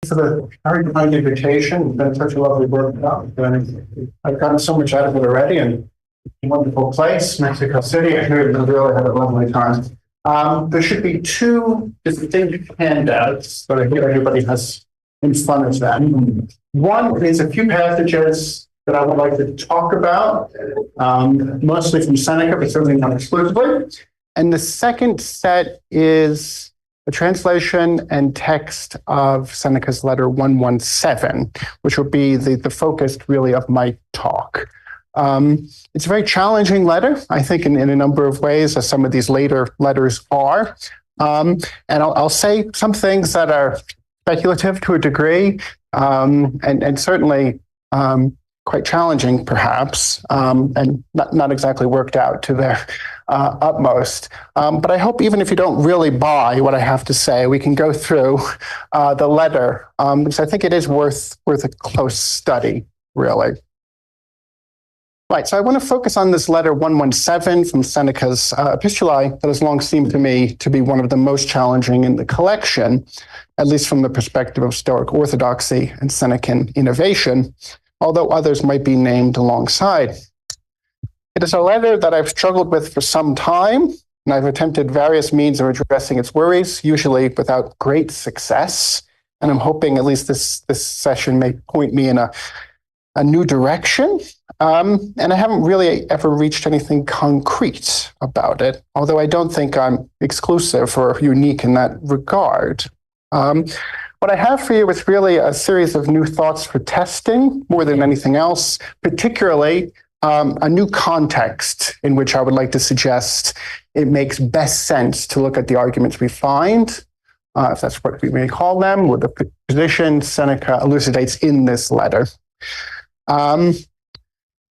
for the very kind invitation. It's been such a lovely workshop. I've gotten so much out of it already, and it's a wonderful place, Mexico City. I really had a lovely time. There should be two distinct handouts that I hear everybody has in front of them. One is a few passages that I would like to talk about, mostly from Seneca, but certainly not exclusively. And the second set is a translation and text of Seneca's letter 117, which will be the focus really of my talk. It's a very challenging letter, I think, in a number of ways, as some of these later letters are. And I'll say some things that are speculative to a degree, and certainly quite challenging, perhaps, and not exactly worked out to their utmost. But I hope even if you don't really buy what I have to say, we can go through the letter, because I think it is worth a close study, really. Right, so I want to focus on this letter 117 from Seneca's Epistulae that has long seemed to me to be one of the most challenging in the collection, at least from the perspective of Stoic orthodoxy and Senecan innovation, although others might be named alongside. It is a letter that I've struggled with for some time, and I've attempted various means of addressing its worries, usually without great success. And I'm hoping at least this session may point me in a new direction. And I haven't really ever reached anything concrete about it, although I don't think I'm exclusive or unique in that regard. What I have for you is really a series of new thoughts for testing more than anything else, particularly a new context in which I would like to suggest it makes best sense to look at the arguments we find, if that's what we may call them, or the position Seneca elucidates in this letter.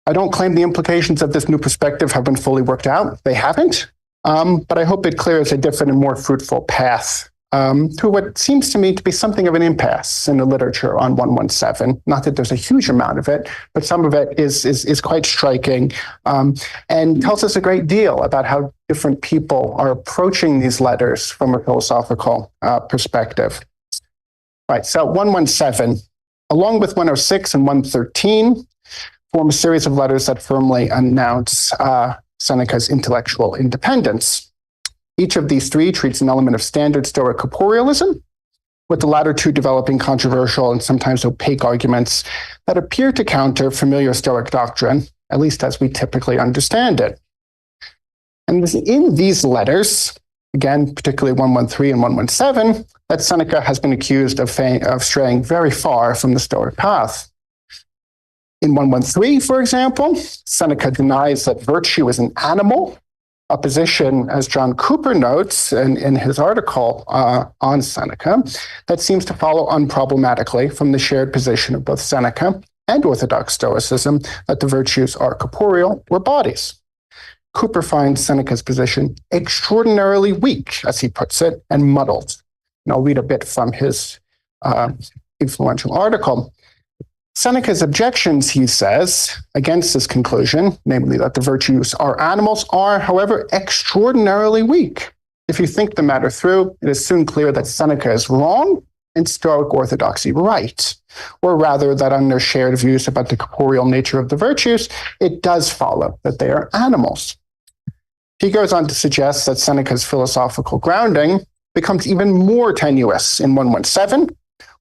I don't claim the implications of this new perspective have been fully worked out. They haven't, but I hope it clears a different and more fruitful path to what seems to me to be something of an impasse in the literature on 117. Not that there's a huge amount of it, but some of it is quite striking, and tells us a great deal about how different people are approaching these letters from a philosophical perspective. Right, so 117, along with 106 and 113, form a series of letters that firmly announce Seneca's intellectual independence. Each of these three treats an element of standard Stoic corporealism, with the latter two developing controversial and sometimes opaque arguments that appear to counter familiar Stoic doctrine, at least as we typically understand it. And it is in these letters, again, particularly 113 and 117, that Seneca has been accused of straying very far from the Stoic path. In 113, for example, Seneca denies that virtue is an animal, a position, as John Cooper notes in his article on Seneca, that seems to follow unproblematically from the shared position of both Seneca and Orthodox Stoicism that the virtues are corporeal or bodies. Cooper finds Seneca's position extraordinarily weak, as he puts it, and muddled. And I'll read a bit from his influential article. Seneca's objections, he says, against this conclusion, namely that the virtues are animals, are, however, extraordinarily weak. If you think the matter through, it is soon clear that Seneca is wrong and Stoic orthodoxy right, or rather that on their shared views about the corporeal nature of the virtues, it does follow that they are animals. He goes on to suggest that Seneca's philosophical grounding becomes even more tenuous in 117,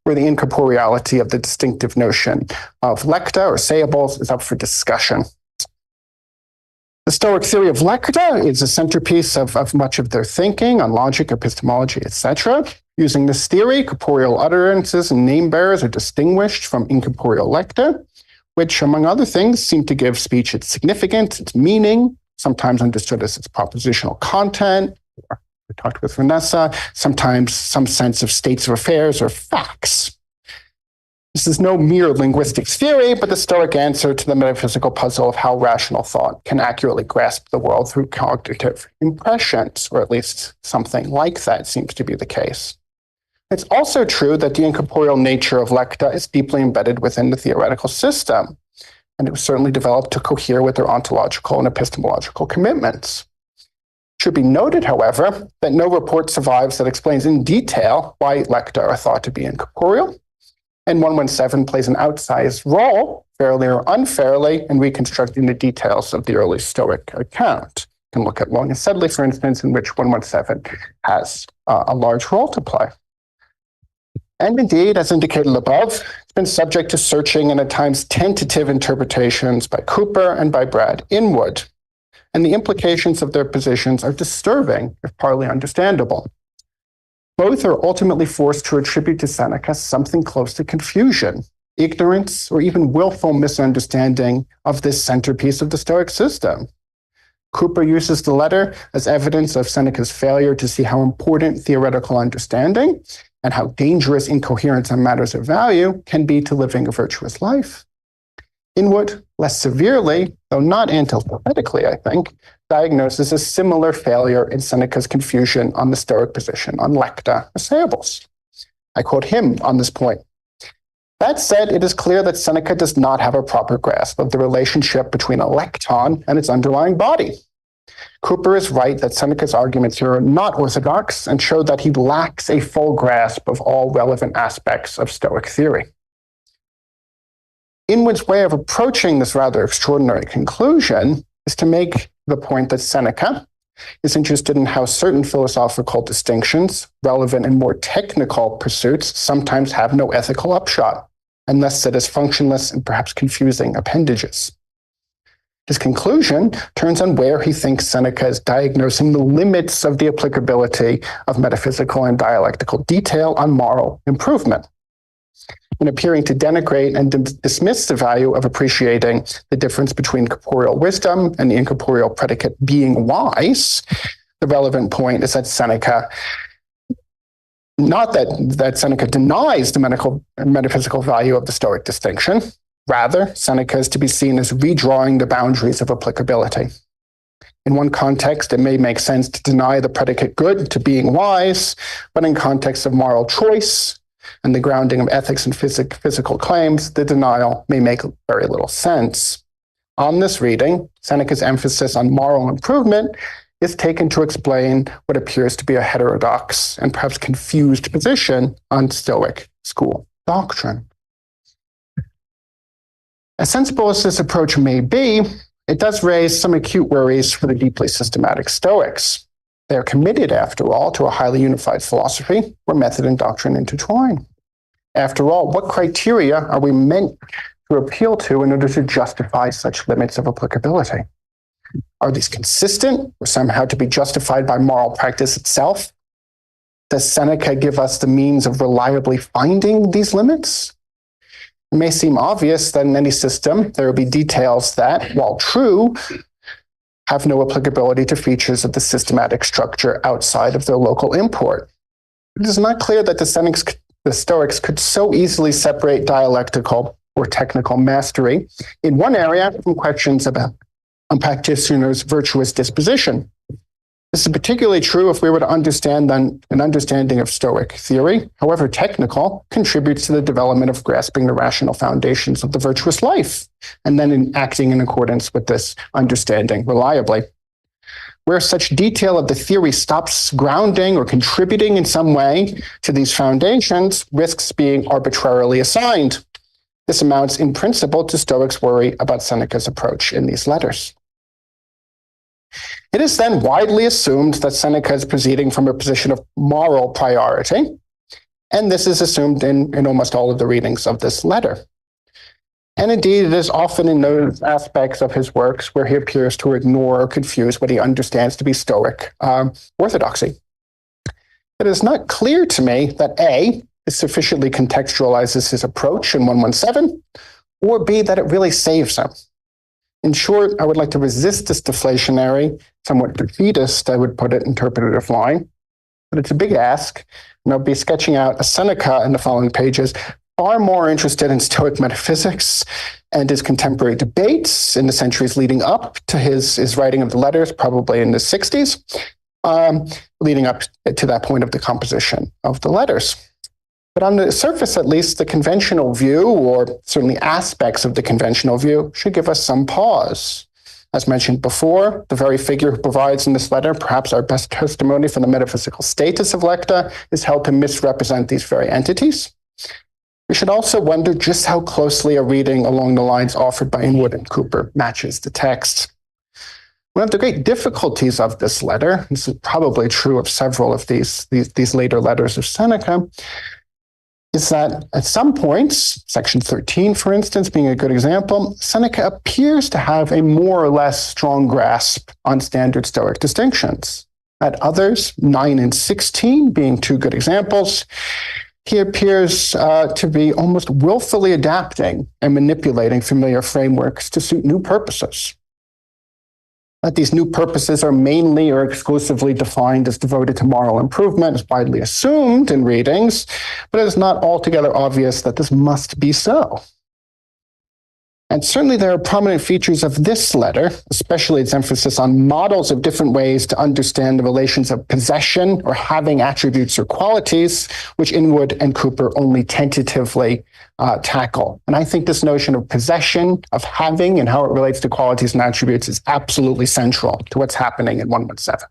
where the incorporeality of the distinctive notion of lecta or sayables is up for discussion. The Stoic theory of lecta is a centerpiece of much of their thinking on logic, epistemology, etc. Using this theory, corporeal utterances and name bearers are distinguished from incorporeal lecta, which, among other things, seem to give speech its significance, its meaning, sometimes understood as its propositional content, we talked with Vanessa, sometimes some sense of states of affairs or facts. This is no mere linguistic theory, but the Stoic answer to the metaphysical puzzle of how rational thought can accurately grasp the world through cognitive impressions, or at least something like that seems to be the case. It's also true that the incorporeal nature of lecta is deeply embedded within the theoretical system, and it was certainly developed to cohere with their ontological and epistemological commitments. It should be noted, however, that no report survives that explains in detail why lecta are thought to be incorporeal, and 117 plays an outsized role, fairly or unfairly, in reconstructing the details of the early Stoic account. You can look at Long and Sedley, for instance, in which 117 has a large role to play. And indeed, as indicated above, it's been subject to searching and at times tentative interpretations by Cooper and by Brad Inwood. And the implications of their positions are disturbing, if partly understandable. Both are ultimately forced to attribute to Seneca something close to confusion, ignorance, or even willful misunderstanding of this centerpiece of the Stoic system. Cooper uses the letter as evidence of Seneca's failure to see how important theoretical understanding and how dangerous incoherence on matters of value can be to living a virtuous life. Inwood, less severely, though not antithetically, I think, diagnoses a similar failure in Seneca's confusion on the Stoic position on lecta assayables. I quote him on this point. That said, it is clear that Seneca does not have a proper grasp of the relationship between a lecton and its underlying body. Cooper is right that Seneca's arguments here are not orthodox and show that he lacks a full grasp of all relevant aspects of Stoic theory. Inwood's way of approaching this rather extraordinary conclusion is to make the point that Seneca is interested in how certain philosophical distinctions, relevant in more technical pursuits, sometimes have no ethical upshot, and thus sit as functionless and perhaps confusing appendages. His conclusion turns on where he thinks Seneca is diagnosing the limits of the applicability of metaphysical and dialectical detail on moral improvement. In appearing to denigrate and dismiss the value of appreciating the difference between corporeal wisdom and the incorporeal predicate being wise, the relevant point is that Seneca, not that Seneca denies the metaphysical value of the Stoic distinction, rather, Seneca is to be seen as redrawing the boundaries of applicability. In one context, it may make sense to deny the predicate good to being wise, but in context of moral choice and the grounding of ethics and physical claims, the denial may make very little sense. On this reading, Seneca's emphasis on moral improvement is taken to explain what appears to be a heterodox and perhaps confused position on Stoic school doctrine. As sensible as this approach may be, it does raise some acute worries for the deeply systematic Stoics. They are committed, after all, to a highly unified philosophy where method and doctrine intertwine. After all, what criteria are we meant to appeal to in order to justify such limits of applicability? Are these consistent or somehow to be justified by moral practice itself? Does Seneca give us the means of reliably finding these limits? It may seem obvious that in any system, there will be details that, while true, have no applicability to features of the systematic structure outside of their local import. It is not clear that the Stoics could so easily separate dialectical or technical mastery in one area from questions about a practitioner's virtuous disposition. This is particularly true if we were to understand that an understanding of Stoic theory, however technical, contributes to the development of grasping the rational foundations of the virtuous life, and then acting in accordance with this understanding reliably. Where such detail of the theory stops grounding or contributing in some way to these foundations, risks being arbitrarily assigned. This amounts in principle to Stoics' worry about Seneca's approach in these letters. It is then widely assumed that Seneca is proceeding from a position of moral priority, and this is assumed in almost all of the readings of this letter. And indeed, it is often in those aspects of his works where he appears to ignore or confuse what he understands to be Stoic orthodoxy. It is not clear to me that A, it sufficiently contextualizes his approach in 117, or B, that it really saves him. In short, I would like to resist this deflationary, somewhat defeatist, I would put it, interpretative line, but it's a big ask, and I'll be sketching out a Seneca in the following pages, far more interested in Stoic metaphysics and his contemporary debates in the centuries leading up to his writing of the letters, probably in the 60s, leading up to that point of the composition of the letters. But on the surface, at least, the conventional view, or certainly aspects of the conventional view, should give us some pause. As mentioned before, the very figure who provides in this letter perhaps our best testimony for the metaphysical status of lecta is held to misrepresent these very entities. We should also wonder just how closely a reading along the lines offered by Inwood and Cooper matches the text. One of the great difficulties of this letter, this is probably true of several of these later letters of Seneca, is that at some points, section 13, for instance, being a good example, Seneca appears to have a more or less strong grasp on standard Stoic distinctions. At others, 9 and 16 being two good examples, he appears to be almost willfully adapting and manipulating familiar frameworks to suit new purposes. That these new purposes are mainly or exclusively defined as devoted to moral improvement is widely assumed in readings, but it is not altogether obvious that this must be so. And certainly there are prominent features of this letter, especially its emphasis on models of different ways to understand the relations of possession or having attributes or qualities, which Inwood and Cooper only tentatively tackle. And I think this notion of possession, of having, and how it relates to qualities and attributes is absolutely central to what's happening in 117.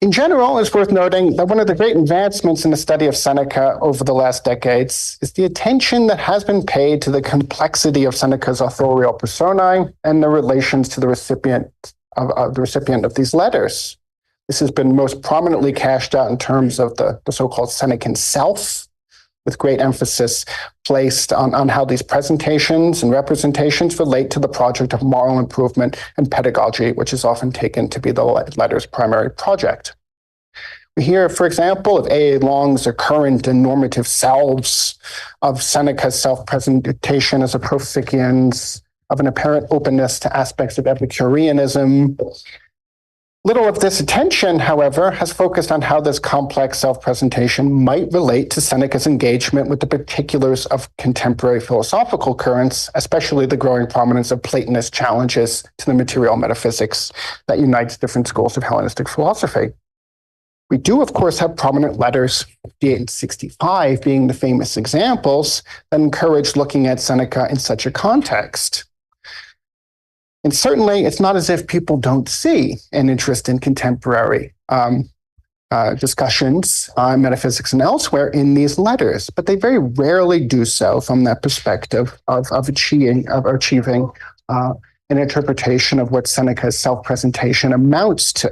In general, it's worth noting that one of the great advancements in the study of Seneca over the last decades is the attention that has been paid to the complexity of Seneca's authorial personae and the relations to the recipient of these letters. This has been most prominently cashed out in terms of the so-called Senecan self, with great emphasis placed on how these presentations and representations relate to the project of moral improvement and pedagogy, which is often taken to be the letter's primary project. We hear, for example, of A.A. Long's recurrent and normative selves, of Seneca's self-presentation as a proficiens, of an apparent openness to aspects of Epicureanism. Little of this attention, however, has focused on how this complex self-presentation might relate to Seneca's engagement with the particulars of contemporary philosophical currents, especially the growing prominence of Platonist challenges to the material metaphysics that unites different schools of Hellenistic philosophy. We do, of course, have prominent letters, 58 and 65 being the famous examples that encourage looking at Seneca in such a context. And certainly, it's not as if people don't see an interest in contemporary discussions on metaphysics and elsewhere in these letters, but they very rarely do so from that perspective of achieving an interpretation of what Seneca's self-presentation amounts to.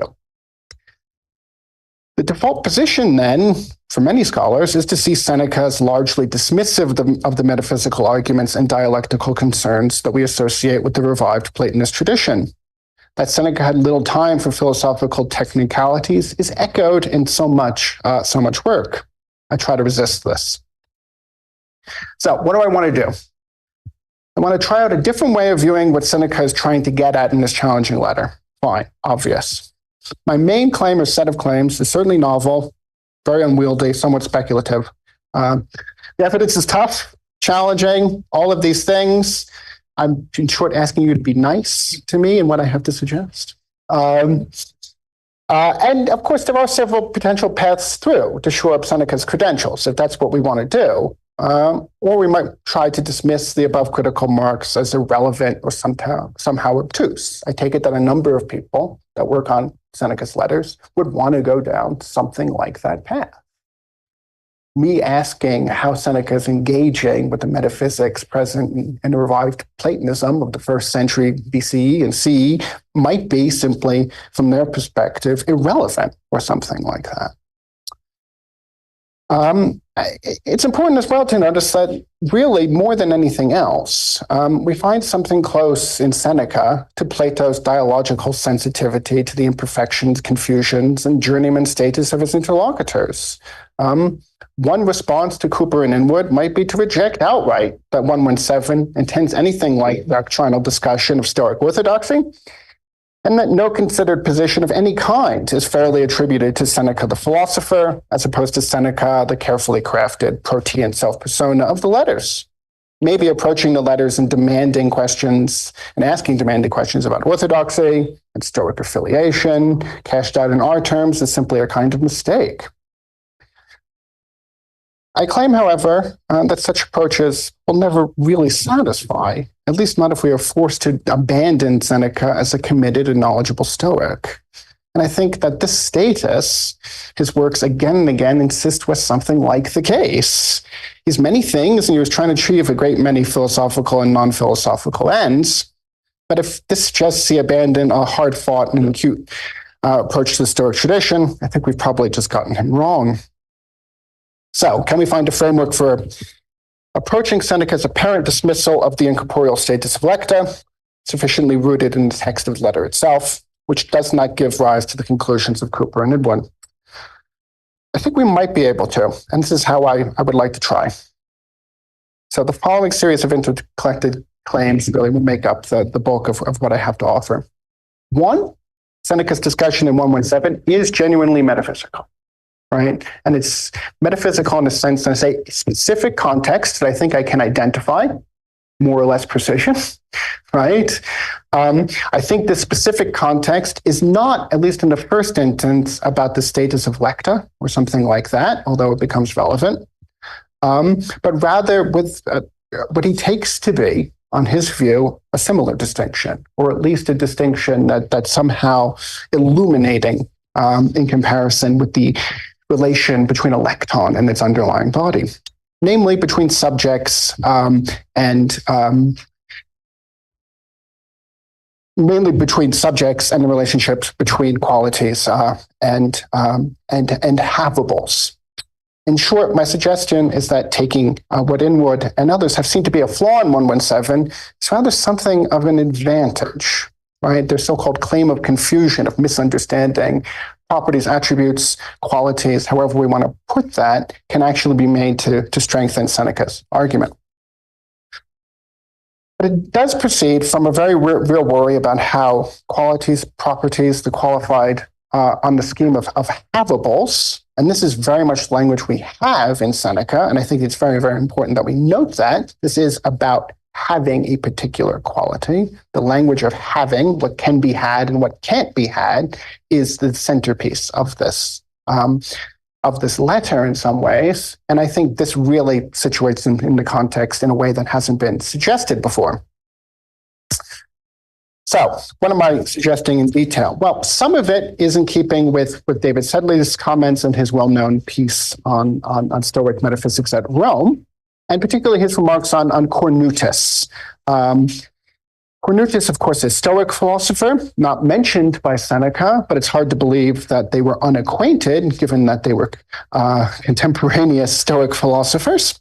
The default position, then, for many scholars, is to see Seneca as largely dismissive of the metaphysical arguments and dialectical concerns that we associate with the revived Platonist tradition. That Seneca had little time for philosophical technicalities is echoed in so much work. I try to resist this. So, what do I want to do? I want to try out a different way of viewing what Seneca is trying to get at in this challenging letter. Fine, obvious. My main claim or set of claims is certainly novel, very unwieldy, somewhat speculative. The evidence is tough, challenging, all of these things. I'm, in short, asking you to be nice to me and what I have to suggest. And of course, there are several potential paths through to shore up Seneca's credentials, if that's what we want to do. Or we might try to dismiss the above critical marks as irrelevant or somehow obtuse. I take it that a number of people that work on Seneca's letters would want to go down something like that path. Me asking how Seneca is engaging with the metaphysics present in the revived Platonism of the first century BCE and CE might be simply, from their perspective, irrelevant or something like that. It's important as well to notice that really more than anything else, we find something close in Seneca to Plato's dialogical sensitivity to the imperfections, confusions, and journeyman status of his interlocutors. One response to Cooper and Inwood might be to reject outright that 117 intends anything like doctrinal discussion of Stoic orthodoxy, and that no considered position of any kind is fairly attributed to Seneca the philosopher, as opposed to Seneca, the carefully crafted protean self-persona of the letters. Maybe approaching the letters and demanding questions and asking demanding questions about orthodoxy and Stoic affiliation, cashed out in our terms, is simply a kind of mistake. I claim, however, that such approaches will never really satisfy, at least not if we are forced to abandon Seneca as a committed and knowledgeable Stoic. And I think that this status, his works again and again insist was something like the case. He's many things, and he was trying to achieve a great many philosophical and non-philosophical ends. But if this suggests he abandoned a hard-fought and acute approach to the Stoic tradition, I think we've probably just gotten him wrong. So, can we find a framework for approaching Seneca's apparent dismissal of the incorporeal status of lecta, sufficiently rooted in the text of the letter itself, which does not give rise to the conclusions of Cooper and Edwin? I think we might be able to, and this is how I would like to try. So the following series of intercollected claims really will make up the bulk of what I have to offer. One, Seneca's discussion in 117 is genuinely metaphysical, right? And it's metaphysical in a sense that I say specific context that I think I can identify, more or less precision, right? I think the specific context is not, at least in the first instance, about the status of lecta or something like that, although it becomes relevant, but rather with what he takes to be, on his view, a similar distinction, or at least a distinction that's somehow illuminating in comparison with the relation between a lecton and its underlying body, namely between subjects mainly between subjects and the relationships between qualities and havables. In short, my suggestion is that taking what Inwood and others have seen to be a flaw in 117 is rather something of an advantage, right? Their so-called claim of confusion, of misunderstanding, properties, attributes, qualities, however we want to put that, can actually be made to strengthen Seneca's argument. But it does proceed from a very real worry about how qualities, properties, the qualified on the scheme of havables, and this is very much language we have in Seneca, and I think it's very, very important that we note that this is about having a particular quality. The language of having, what can be had and what can't be had, is the centerpiece of this letter in some ways. And I think this really situates in the context in a way that hasn't been suggested before. So what am I suggesting in detail? Well, some of it is in keeping with David Sedley's comments in his well-known piece on Stoic metaphysics at Rome, and particularly his remarks on Cornutus. Cornutus, of course, is a Stoic philosopher, not mentioned by Seneca, but it's hard to believe that they were unacquainted, given that they were contemporaneous Stoic philosophers.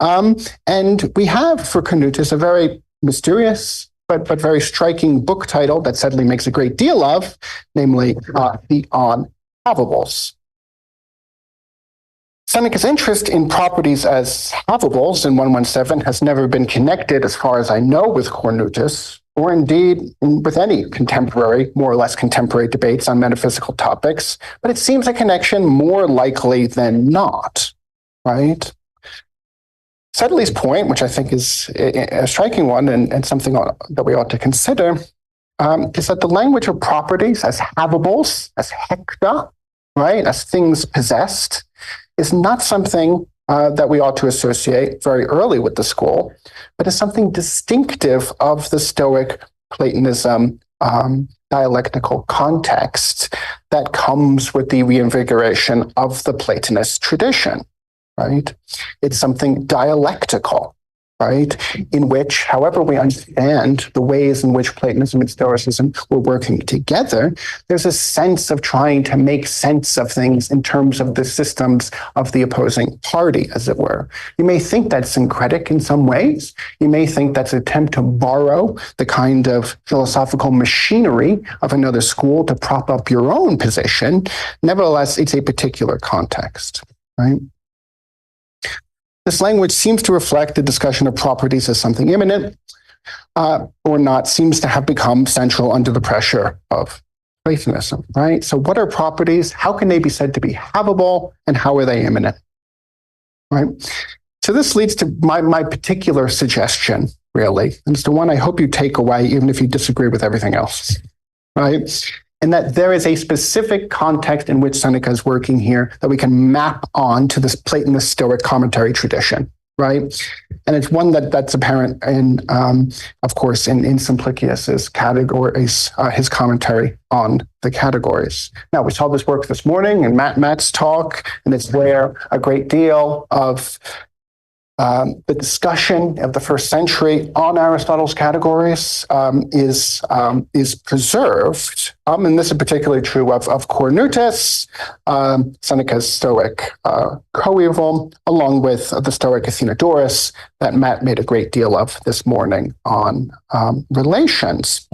And we have for Cornutus a very mysterious but very striking book title that Sedley makes a great deal of, namely The On Havables. Seneca's interest in properties as havables in 117 has never been connected, as far as I know, with Cornutus, or indeed with any contemporary, more or less contemporary debates on metaphysical topics, but it seems a connection more likely than not, right? Sedley's point, which I think is a striking one and something that we ought to consider, is that the language of properties as havables, as hecta, right, as things possessed, is not something that we ought to associate very early with the school, but is something distinctive of the Stoic Platonism dialectical context that comes with the reinvigoration of the Platonist tradition, right? It's something dialectical, right? In which, however we understand the ways in which Platonism and Stoicism were working together, there's a sense of trying to make sense of things in terms of the systems of the opposing party, as it were. You may think that's syncretic in some ways. You may think that's an attempt to borrow the kind of philosophical machinery of another school to prop up your own position. Nevertheless, it's a particular context, right? This language seems to reflect the discussion of properties as something immanent or not, seems to have become central under the pressure of Platonism, right? So what are properties? How can they be said to be havable, and how are they immanent, right? So this leads to my particular suggestion, really, and it's the one I hope you take away, even if you disagree with everything else, right? And that there is a specific context in which Seneca is working here that we can map on to this Platonist Stoic commentary tradition, right? And it's one that's apparent in, of course, in Simplicius's categories, his commentary on the categories. Now, we saw this work this morning in Matt's talk, and it's where a great deal of the discussion of the first century on Aristotle's categories is preserved. And this is particularly true of Cornutus, Seneca's Stoic coeval, along with the Stoic Athenodorus that Matt made a great deal of this morning on relations.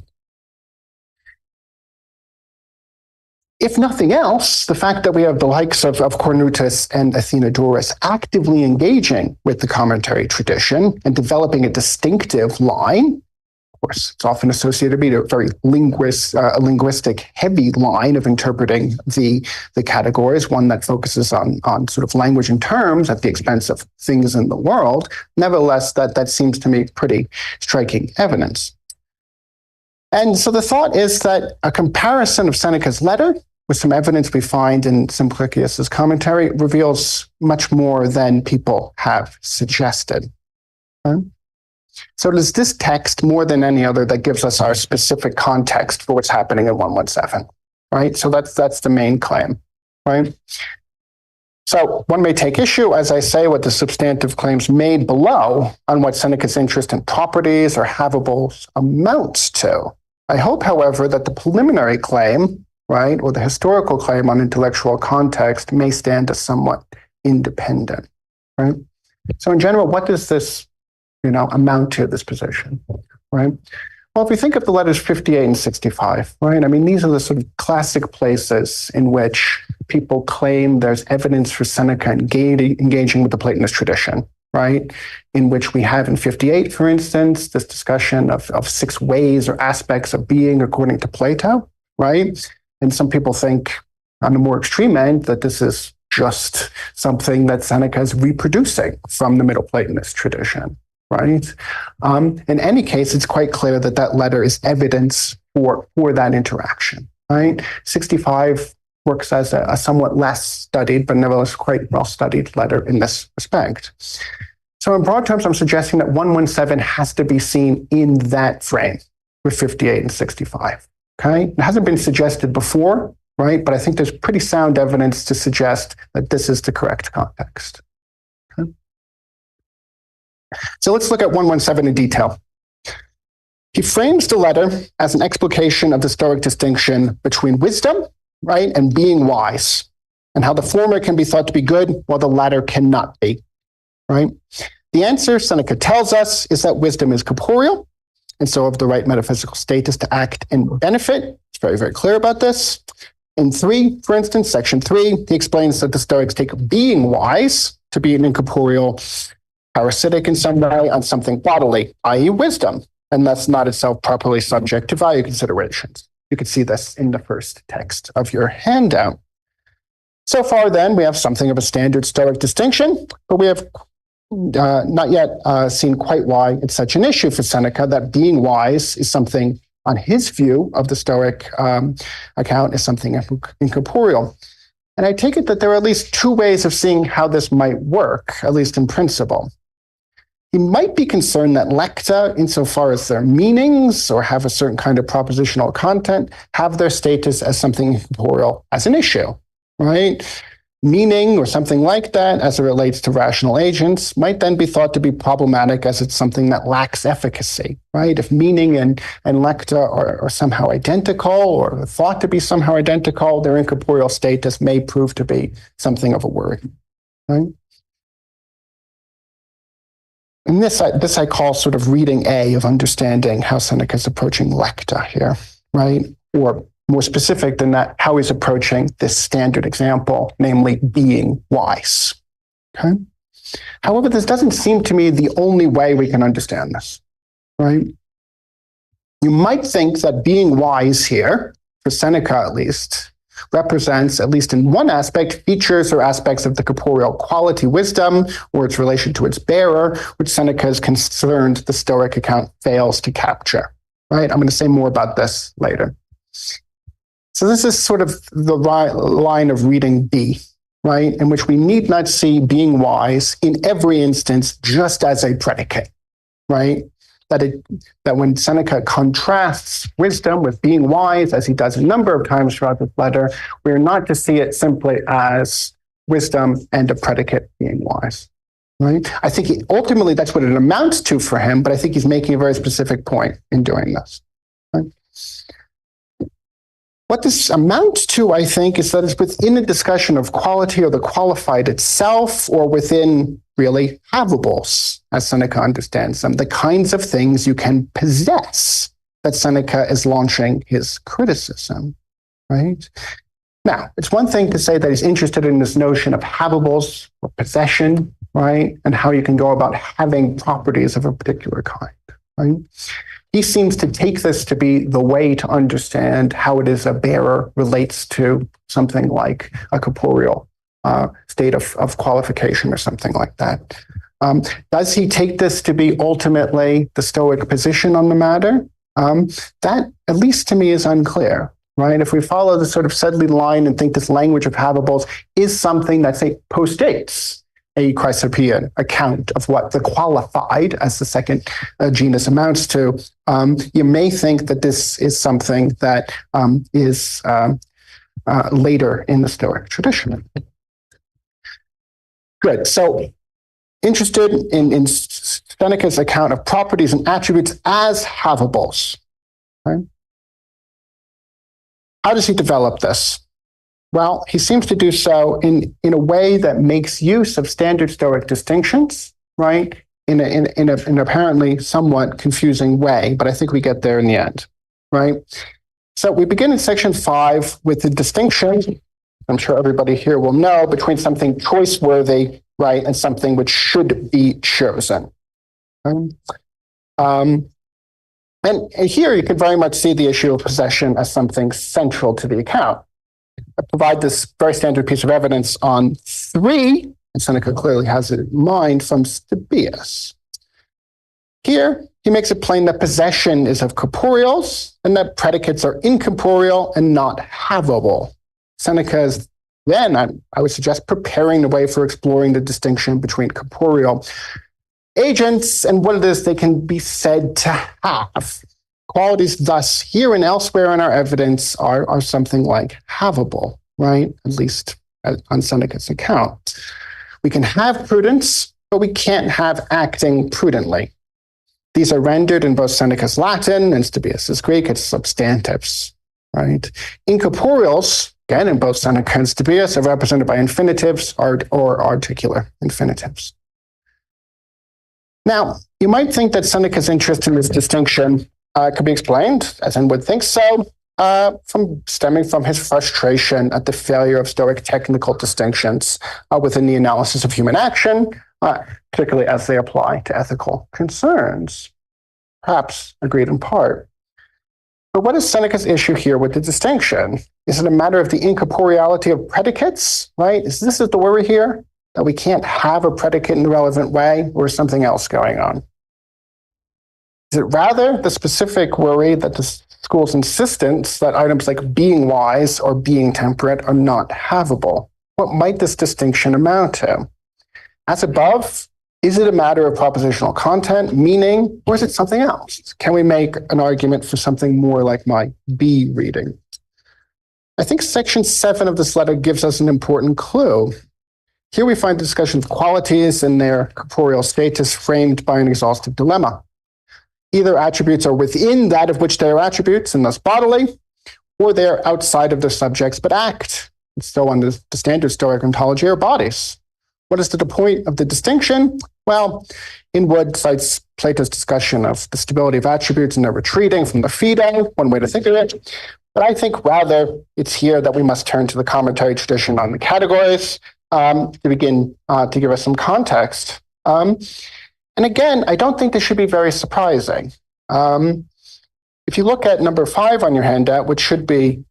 If nothing else, the fact that we have the likes of Cornutus and Athenodorus actively engaging with the commentary tradition and developing a distinctive line, of course, it's often associated with a very linguistic heavy line of interpreting the categories, one that focuses on sort of language and terms at the expense of things in the world. Nevertheless, that seems to me pretty striking evidence. And so the thought is that a comparison of Seneca's letter with some evidence we find in Simplicius's commentary reveals much more than people have suggested. Okay? So it is this text more than any other that gives us our specific context for what's happening in 117, right? So that's the main claim, right? So one may take issue, as I say, with the substantive claims made below on what Seneca's interest in properties or havables amounts to. I hope, however, that the preliminary claim, right, or the historical claim on intellectual context may stand as somewhat independent, right? So in general, what does this, amount to, this position, right? Well, if we think of the letters 58 and 65, right, I mean, these are the sort of classic places in which people claim there's evidence for Seneca engaging with the Platonist tradition, right? In which we have in 58, for instance, this discussion of 6 ways or aspects of being according to Plato, right? And some people think on the more extreme end that this is just something that Seneca is reproducing from the Middle Platonist tradition, right? In any case, it's quite clear that that letter is evidence for that interaction, right? 65 works as a somewhat less studied, but nevertheless quite well-studied letter in this respect. So in broad terms, I'm suggesting that 117 has to be seen in that frame with 58 and 65. Okay, it hasn't been suggested before, right? But I think there's pretty sound evidence to suggest that this is the correct context. Okay. So let's look at 117 in detail. He frames the letter as an explication of the Stoic distinction between wisdom, right, and being wise, and how the former can be thought to be good while the latter cannot be, right? The answer, Seneca tells us, is that wisdom is corporeal, and so of the right metaphysical status to act and benefit. It's very, very clear about this. In 3, for instance, section 3, he explains that the Stoics take being wise to be an incorporeal, parasitic in some way on something bodily, i.e. wisdom, and thus not itself properly subject to value considerations. You can see this in the first text of your handout. So far, then, we have something of a standard Stoic distinction, but we have not yet seen quite why it's such an issue for Seneca that being wise is something, on his view of the Stoic account, is something incorporeal. And I take it that there are at least 2 ways of seeing how this might work, at least in principle. He might be concerned that lecta, insofar as their meanings or have a certain kind of propositional content, have their status as something incorporeal as an issue, right? Meaning or something like that, as it relates to rational agents, might then be thought to be problematic as it's something that lacks efficacy, right? If meaning and lecta are somehow identical or thought to be somehow identical, their incorporeal status may prove to be something of a worry, right? And this I call sort of reading A of understanding how Seneca is approaching lecta here, right? Or more specific than that, how he's approaching this standard example, namely being wise. Okay? However, this doesn't seem to me the only way we can understand this, right? You might think that being wise here, for Seneca at least, represents, at least in one aspect, features or aspects of the corporeal quality wisdom or its relation to its bearer, which Seneca is concerned the Stoic account fails to capture, right? I'm going to say more about this later. So this is sort of the line of reading B right, in which we need not see being wise in every instance just as a predicate, right? That when Seneca contrasts wisdom with being wise, as he does a number of times throughout this letter, we are not to see it simply as wisdom and a predicate being wise, right? I think ultimately that's what it amounts to for him, but I think he's making a very specific point in doing this. Right? What this amounts to, I think, is that it's within a discussion of quality or the qualified itself, or within really havables, as Seneca understands them, the kinds of things you can possess that Seneca is launching his criticism, right? Now, it's one thing to say that he's interested in this notion of havables or possession, right? And how you can go about having properties of a particular kind, right? He seems to take this to be the way to understand how it is a bearer relates to something like a corporeal state of qualification or something like that. Does he take this to be ultimately the Stoic position on the matter? That, at least to me, is unclear, right? If we follow the sort of Sedley line and think this language of havables is something that, say, postdates a Chrysopian account of what the qualified, as the second genus, amounts to, you may think that this is something that is later in the Stoic tradition. Good. So, interested in Seneca's account of properties and attributes as havables. Right? How does he develop this? Well, he seems to do so in a way that makes use of standard Stoic distinctions, right? In an apparently somewhat confusing way, but I think we get there in the end, right? So we begin in section 5 with the distinction, I'm sure everybody here will know, between something choice-worthy, right, and something which should be chosen. Right? And here you can very much see the issue of possession as something central to the account. I provide this very standard piece of evidence on 3, and Seneca clearly has it in mind, from Stobaeus. Here, he makes it plain that possession is of corporeals and that predicates are incorporeal and not havable. Seneca is then, I would suggest, preparing the way for exploring the distinction between corporeal agents and what it is they can be said to have. Qualities thus here and elsewhere in our evidence are something like havable, right? At least on Seneca's account. We can have prudence, but we can't have acting prudently. These are rendered in both Seneca's Latin and Stobaeus' Greek as substantives, right? Incorporeals, again, in both Seneca and Stobaeus, are represented by infinitives or articular infinitives. Now, you might think that Seneca's interest in this distinction could be explained, as one would think so, stemming from his frustration at the failure of Stoic technical distinctions within the analysis of human action, particularly as they apply to ethical concerns. Perhaps agreed in part. But what is Seneca's issue here with the distinction? Is it a matter of the incorporeality of predicates, right? Is this the worry here? That we can't have a predicate in the relevant way, or is something else going on? Is it rather the specific worry that the school's insistence that items like being wise or being temperate are not havable? What might this distinction amount to? As above, is it a matter of propositional content, meaning, or is it something else? Can we make an argument for something more like my B reading? I think section 7 of this letter gives us an important clue. Here we find a discussion of qualities and their corporeal status framed by an exhaustive dilemma. Either attributes are within that of which they are attributes, and thus bodily, or they are outside of their subjects but act. And so on the standard Stoic ontology are bodies. What is the point of the distinction? Well, Inwood cites Plato's discussion of the stability of attributes and their retreating from the fide, one way to think of it. But I think rather it's here that we must turn to the commentary tradition on the categories to begin to give us some context. And again, I don't think this should be very surprising. If you look at number 5 on your handout, which should be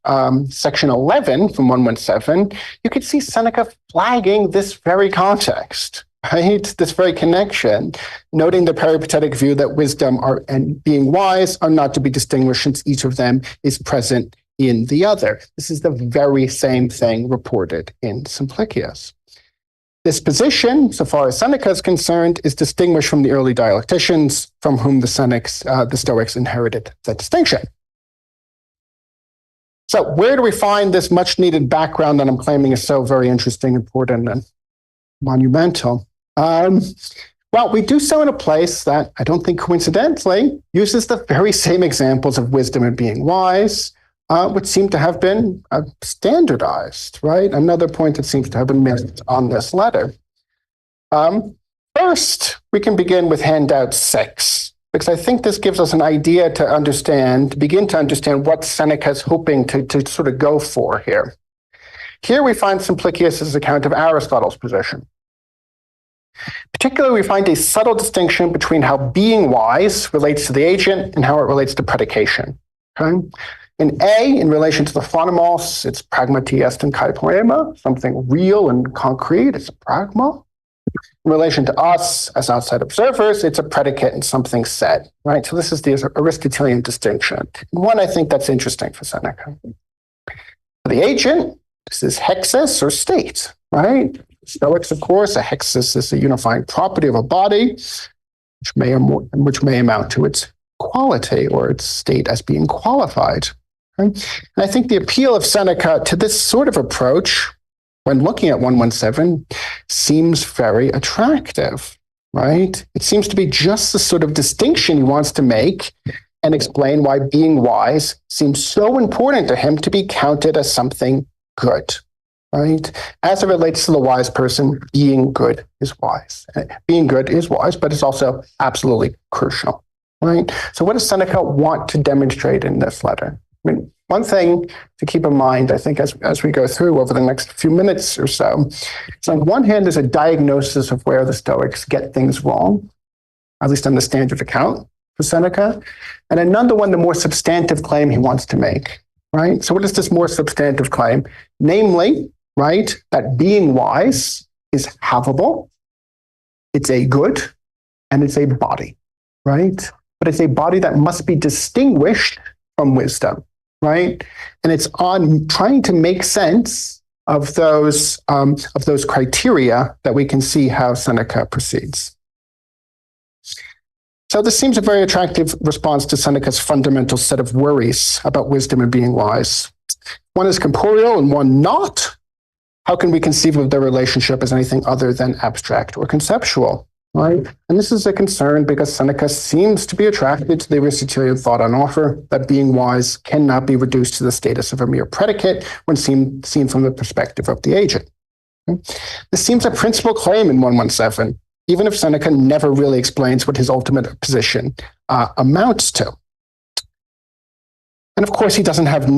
section 11 from 117, you can see Seneca flagging this very context, right? This very connection, noting the peripatetic view that wisdom and being wise are not to be distinguished since each of them is present in the other. This is the very same thing reported in Simplicius. This position, so far as Seneca is concerned, is distinguished from the early dialecticians from whom the Stoics inherited the distinction. So where do we find this much needed background that I'm claiming is so very interesting, important, and monumental? Well, we do so in a place that I don't think coincidentally uses the very same examples of wisdom and being wise, which seem to have been standardized, right? Another point that seems to have been missed on this letter. First, we can begin with handout 6, because I think this gives us an idea to begin to understand what Seneca is hoping to sort of go for here. Here we find Simplicius' account of Aristotle's position. Particularly, we find a subtle distinction between how being wise relates to the agent and how it relates to predication. Okay? In A, in relation to the phonemos, it's pragmati est in kai poema, something real and concrete, it's a pragma. In relation to us, as outside observers, it's a predicate and something said, right? So this is the Aristotelian distinction. And one, I think that's interesting for Seneca. For the agent, this is hexis or state, right? Stoics, of course, a hexis is a unifying property of a body, which may amount to its quality or its state as being qualified. Right? And I think the appeal of Seneca to this sort of approach, when looking at 117, seems very attractive, right? It seems to be just the sort of distinction he wants to make and explain why being wise seems so important to him to be counted as something good. Right? As it relates to the wise person, being good is wise. Being good is wise, but it's also absolutely crucial. Right? So what does Seneca want to demonstrate in this letter? I mean, one thing to keep in mind, I think, as we go through over the next few minutes or so, is on one hand, there's a diagnosis of where the Stoics get things wrong, at least on the standard account for Seneca, and another one, the more substantive claim he wants to make. Right? So what is this more substantive claim? Namely, right, that being wise is havable, it's a good, and it's a body, right? But it's a body that must be distinguished from wisdom, right? And it's on trying to make sense of those criteria that we can see how Seneca proceeds. So this seems a very attractive response to Seneca's fundamental set of worries about wisdom and being wise. One is corporeal and one not. How can we conceive of their relationship as anything other than abstract or conceptual, right? And this is a concern because Seneca seems to be attracted to the Aristotelian thought on offer that being wise cannot be reduced to the status of a mere predicate when seen from the perspective of the agent. This seems a principal claim in 117, even if Seneca never really explains what his ultimate position amounts to. And of course, he doesn't have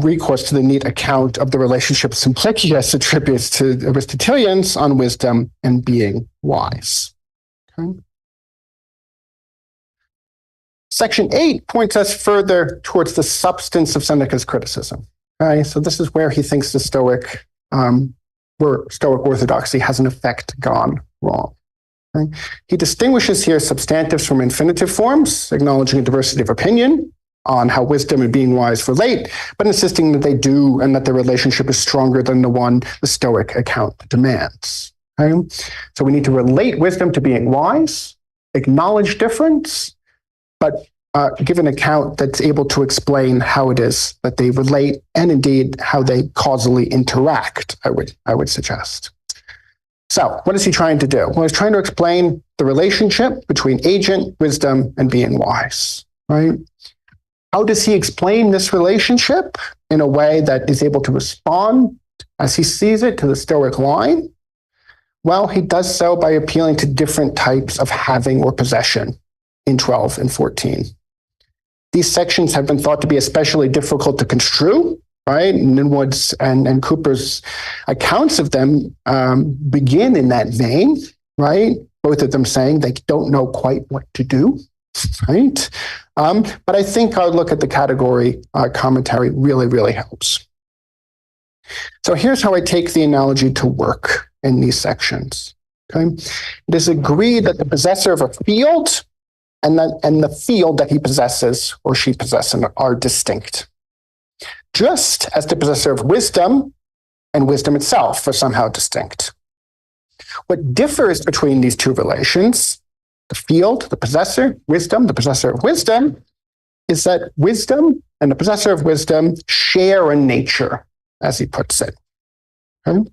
recourse to the neat account of the relationship Simplicius attributes to Aristotelians on wisdom and being wise. Okay. Section 8 points us further towards the substance of Seneca's criticism. Okay, so this is where he thinks the Stoic orthodoxy has in effect gone wrong. Okay. He distinguishes here substantives from infinitive forms, acknowledging a diversity of opinion on how wisdom and being wise relate, but insisting that they do and that their relationship is stronger than the one the Stoic account demands. Okay? So we need to relate wisdom to being wise, acknowledge difference, but give an account that's able to explain how it is that they relate and indeed how they causally interact, I would suggest. So what is he trying to do? Well, he's trying to explain the relationship between agent, wisdom, and being wise, right? How does he explain this relationship in a way that is able to respond, as he sees it, to the Stoic line? Well, he does so by appealing to different types of having or possession in 12 and 14. These sections have been thought to be especially difficult to construe, right? And Ninwood's and Cooper's accounts of them begin in that vein, right? Both of them saying they don't know quite what to do. Right? But I think our look at the category commentary really helps. So here's how I take the analogy to work in these sections. Okay? It is agreed that the possessor of a field and the field that he possesses or she possesses are distinct. just as the possessor of wisdom and wisdom itself are somehow distinct. What differs between these two relations, the field, the possessor, wisdom, the possessor of wisdom, is that wisdom and the possessor of wisdom share a nature, as he puts it. Okay?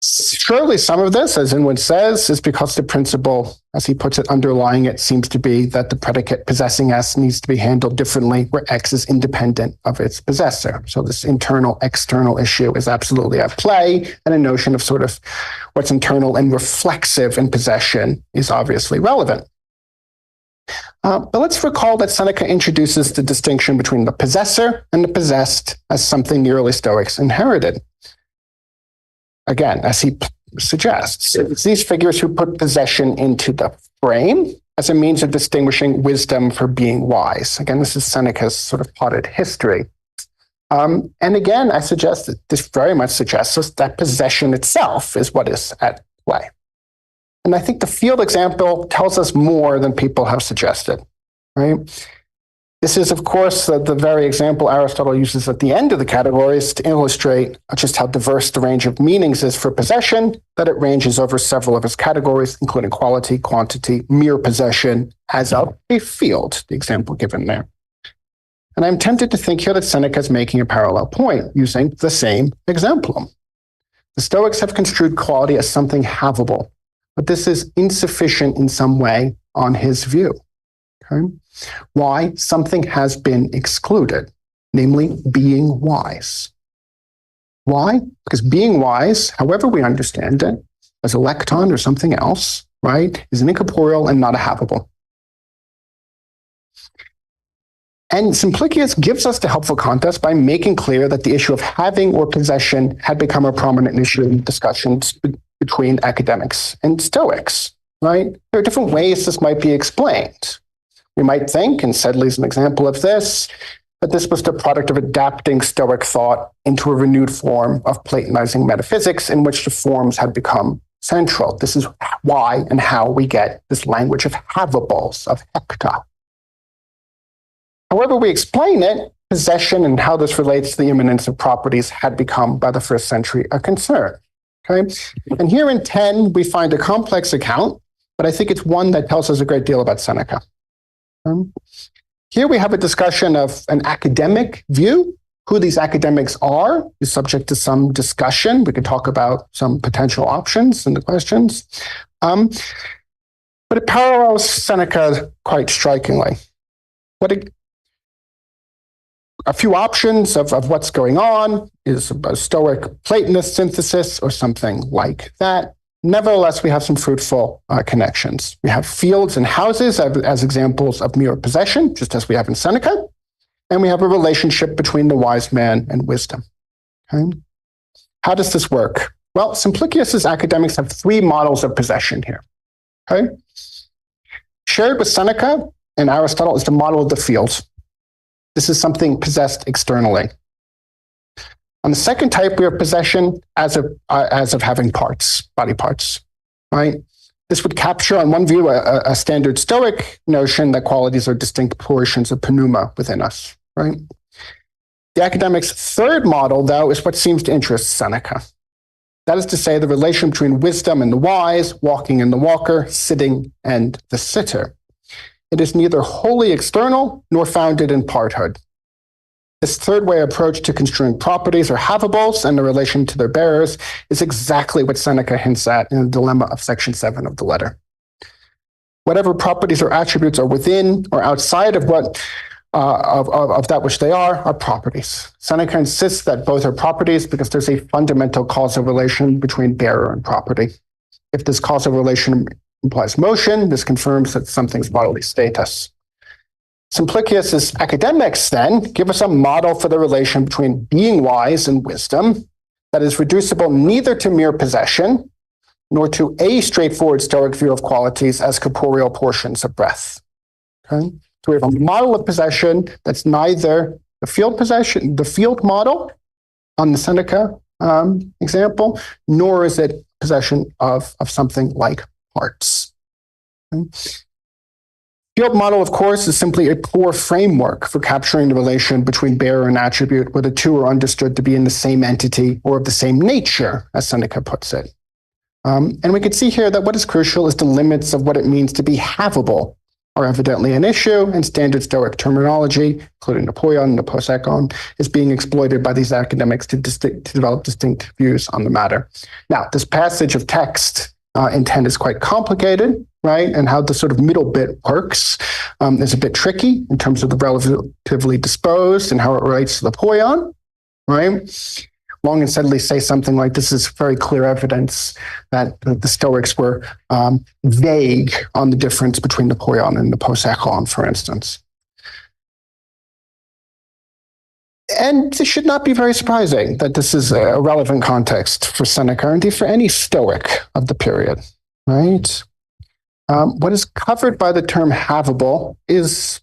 Surely some of this, as Inwood says, is because the principle, as he puts it, underlying it seems to be that the predicate possessing S needs to be handled differently, where X is independent of its possessor. So this internal-external issue is absolutely at play, and a notion of sort of what's internal and reflexive in possession is obviously relevant. But let's recall that Seneca introduces the distinction between the possessor and the possessed as something the early Stoics inherited. Again, as he suggests, it's these figures who put possession into the frame as a means of distinguishing wisdom for being wise. Again, this is Seneca's sort of potted history. And again, I suggest that this very much suggests us that possession itself is what is at play. And I think the field example tells us more than people have suggested, right? This is, of course, the very example Aristotle uses at the end of the categories to illustrate just how diverse the range of meanings is for possession, that it ranges over several of its categories, including quality, quantity, mere possession, as of a field, the example given there. And I'm tempted to think here that Seneca is making a parallel point using the same exemplum. The Stoics have construed quality as something havable, but this is insufficient in some way on his view. Okay? Why? Something has been excluded, namely being wise. Why? Because being wise, however we understand it, as a lecton or something else, right, is an incorporeal and not a havable. And Simplicius gives us the helpful context by making clear that the issue of having or possession had become a prominent issue in discussions between academics and Stoics, right? There are different ways this might be explained. We might think, and Sedley's an example of this, that this was the product of adapting Stoic thought into a renewed form of Platonizing metaphysics in which the forms had become central. This is why and how we get this language of havables, of hecta. However we explain it, possession and how this relates to the immanence of properties had become, by the first century, a concern. Okay? And here in 10, we find a complex account, but I think it's one that tells us a great deal about Seneca. Here we have a discussion of an academic view. Who these academics are is subject to some discussion. We could talk about some potential options in the questions. But it parallels Seneca quite strikingly. A few options of what's going on is a Stoic Platonist synthesis or something like that. Nevertheless, we have some fruitful connections. We have fields and houses as examples of mere possession, just as we have in Seneca. And we have a relationship between the wise man and wisdom. Okay? How does this work? Well, Simplicius's academics have three models of possession here. Okay? Shared with Seneca and Aristotle is the model of the field. This is something possessed externally. On the second type, we have possession as of having parts, body parts, right? This would capture, on one view, a standard Stoic notion that qualities are distinct portions of pneuma within us, right? The academic's third model, though, is what seems to interest Seneca. That is to say, the relation between wisdom and the wise, walking and the walker, sitting and the sitter. It is neither wholly external nor founded in parthood. This third way approach to construing properties or havables and the relation to their bearers is exactly what Seneca hints at in the dilemma of section 7 of the letter. Whatever properties or attributes are within or outside of what of that which they are properties. Seneca insists that both are properties because there's a fundamental causal relation between bearer and property. If this causal relation implies motion, this confirms that something's bodily status. Simplicius's academics then give us a model for the relation between being wise and wisdom that is reducible neither to mere possession nor to a straightforward Stoic view of qualities as corporeal portions of breath. Okay? So we have a model of possession that's neither the field possession, the field model on the Seneca example, nor is it possession of something like parts. Okay? Field model, of course, is simply a poor framework for capturing the relation between bearer and attribute, where the two are understood to be in the same entity or of the same nature, as Seneca puts it. And we can see here that what is crucial is the limits of what it means to be havable are evidently an issue, and standard Stoic terminology, including the poion and the posekon, is being exploited by these academics to develop distinct views on the matter. Now, this passage of text intent is quite complicated, right? And how the sort of middle bit works is a bit tricky in terms of the relatively disposed and how it relates to the poion, right? Long and steadily say something like, this is very clear evidence that the Stoics were vague on the difference between the poion and the posekon, for instance. And it should not be very surprising that this is a relevant context for Seneca, and indeed for any Stoic of the period, right? What is covered by the term havable is,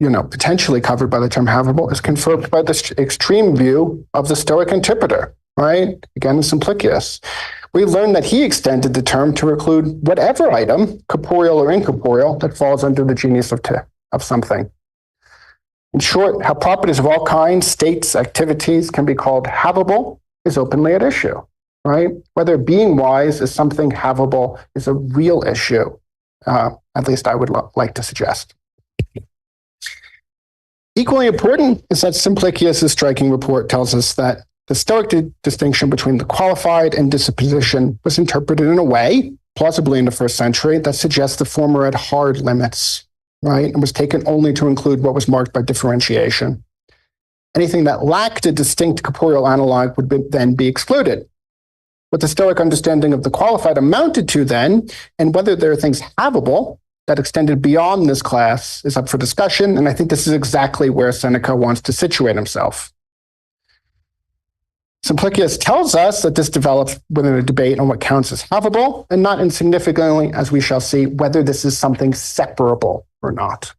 potentially covered by the term havable, is confirmed by the extreme view of the Stoic interpreter, right? Again, Simplicius. We learn that he extended the term to include whatever item, corporeal or incorporeal, that falls under the genius of something. In short, how properties of all kinds, states, activities can be called havable is openly at issue, right? Whether being wise is something havable is a real issue, at least I would like to suggest. Equally important is that Simplicius' striking report tells us that the Stoic distinction between the qualified and disposition was interpreted in a way, plausibly in the first century, that suggests the former had hard limits, right, and was taken only to include what was marked by differentiation. Anything that lacked a distinct corporeal analog would then be excluded. What the Stoic understanding of the qualified amounted to then, and whether there are things havable that extended beyond this class, is up for discussion, and I think this is exactly where Seneca wants to situate himself. Simplicius tells us that this develops within a debate on what counts as havable, and not insignificantly, as we shall see, whether this is something separable or not.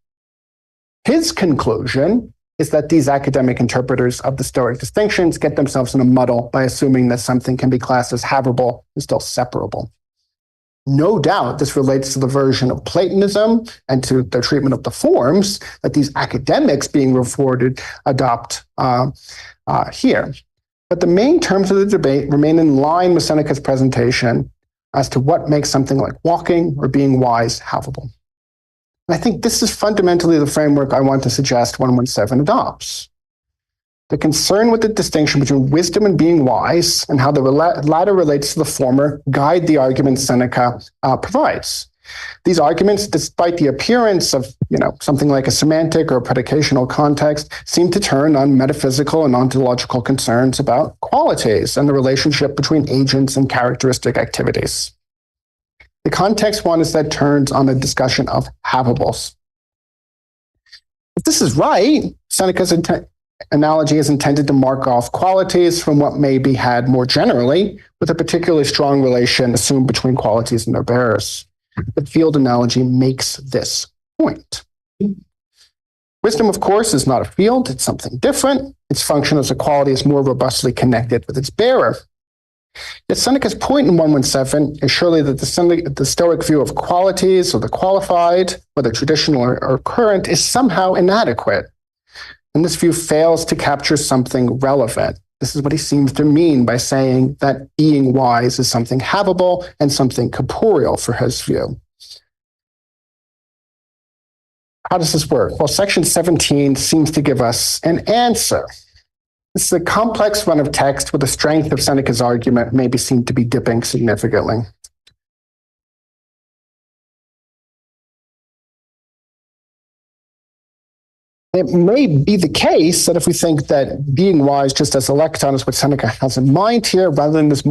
His conclusion is that these academic interpreters of the Stoic distinctions get themselves in a muddle by assuming that something can be classed as havable and still separable. No doubt this relates to the version of Platonism and to the treatment of the forms that these academics being reported adopt here. But the main terms of the debate remain in line with Seneca's presentation as to what makes something like walking or being wise havable. And I think this is fundamentally the framework I want to suggest 117 adopts. The concern with the distinction between wisdom and being wise and how the latter relates to the former guide the arguments Seneca provides. These arguments, despite the appearance of something like a semantic or predicational context, seem to turn on metaphysical and ontological concerns about qualities and the relationship between agents and characteristic activities. The context one is that turns on a discussion of havables. If this is right, Seneca's analogy is intended to mark off qualities from what may be had more generally, with a particularly strong relation assumed between qualities and their bearers. The field analogy makes this point. Wisdom, of course, is not a field, it's something different. Its function as a quality is more robustly connected with its bearer. Yet Seneca's point in 117 is surely that the Stoic view of qualities or the qualified, whether traditional or current, is somehow inadequate. And this view fails to capture something relevant. This is what he seems to mean by saying that being wise is something havable and something corporeal for his view. How does this work? Well, section 17 seems to give us an answer. This is a complex run of text where the strength of Seneca's argument may be seen to be dipping significantly. It may be the case that if we think that being wise just as a lecton is what Seneca has in mind here, rather than this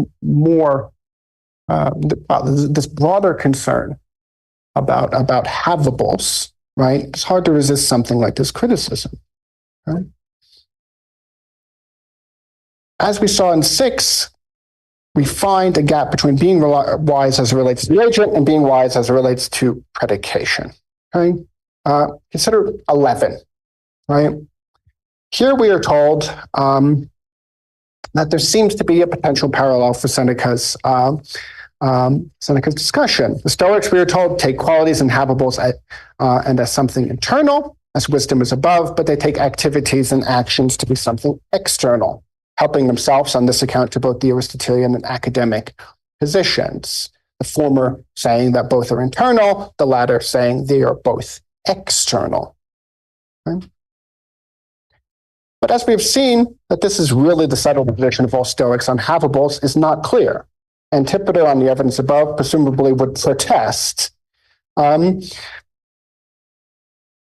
this broader concern about havables, right? It's hard to resist something like this criticism, right? As we saw in 6, we find a gap between being wise as it relates to the agent and being wise as it relates to predication, okay? Consider 11. Right? Here we are told that there seems to be a potential parallel for Seneca's Seneca's discussion. The Stoics, we are told, take qualities and habibles and as something internal, as wisdom is above, but they take activities and actions to be something external, helping themselves on this account to both the Aristotelian and academic positions. The former saying that both are internal, the latter saying they are both external. Okay? But as we've seen, that this is really the settled position of all Stoics on habibles is not clear. Antipater, on the evidence above, presumably would protest.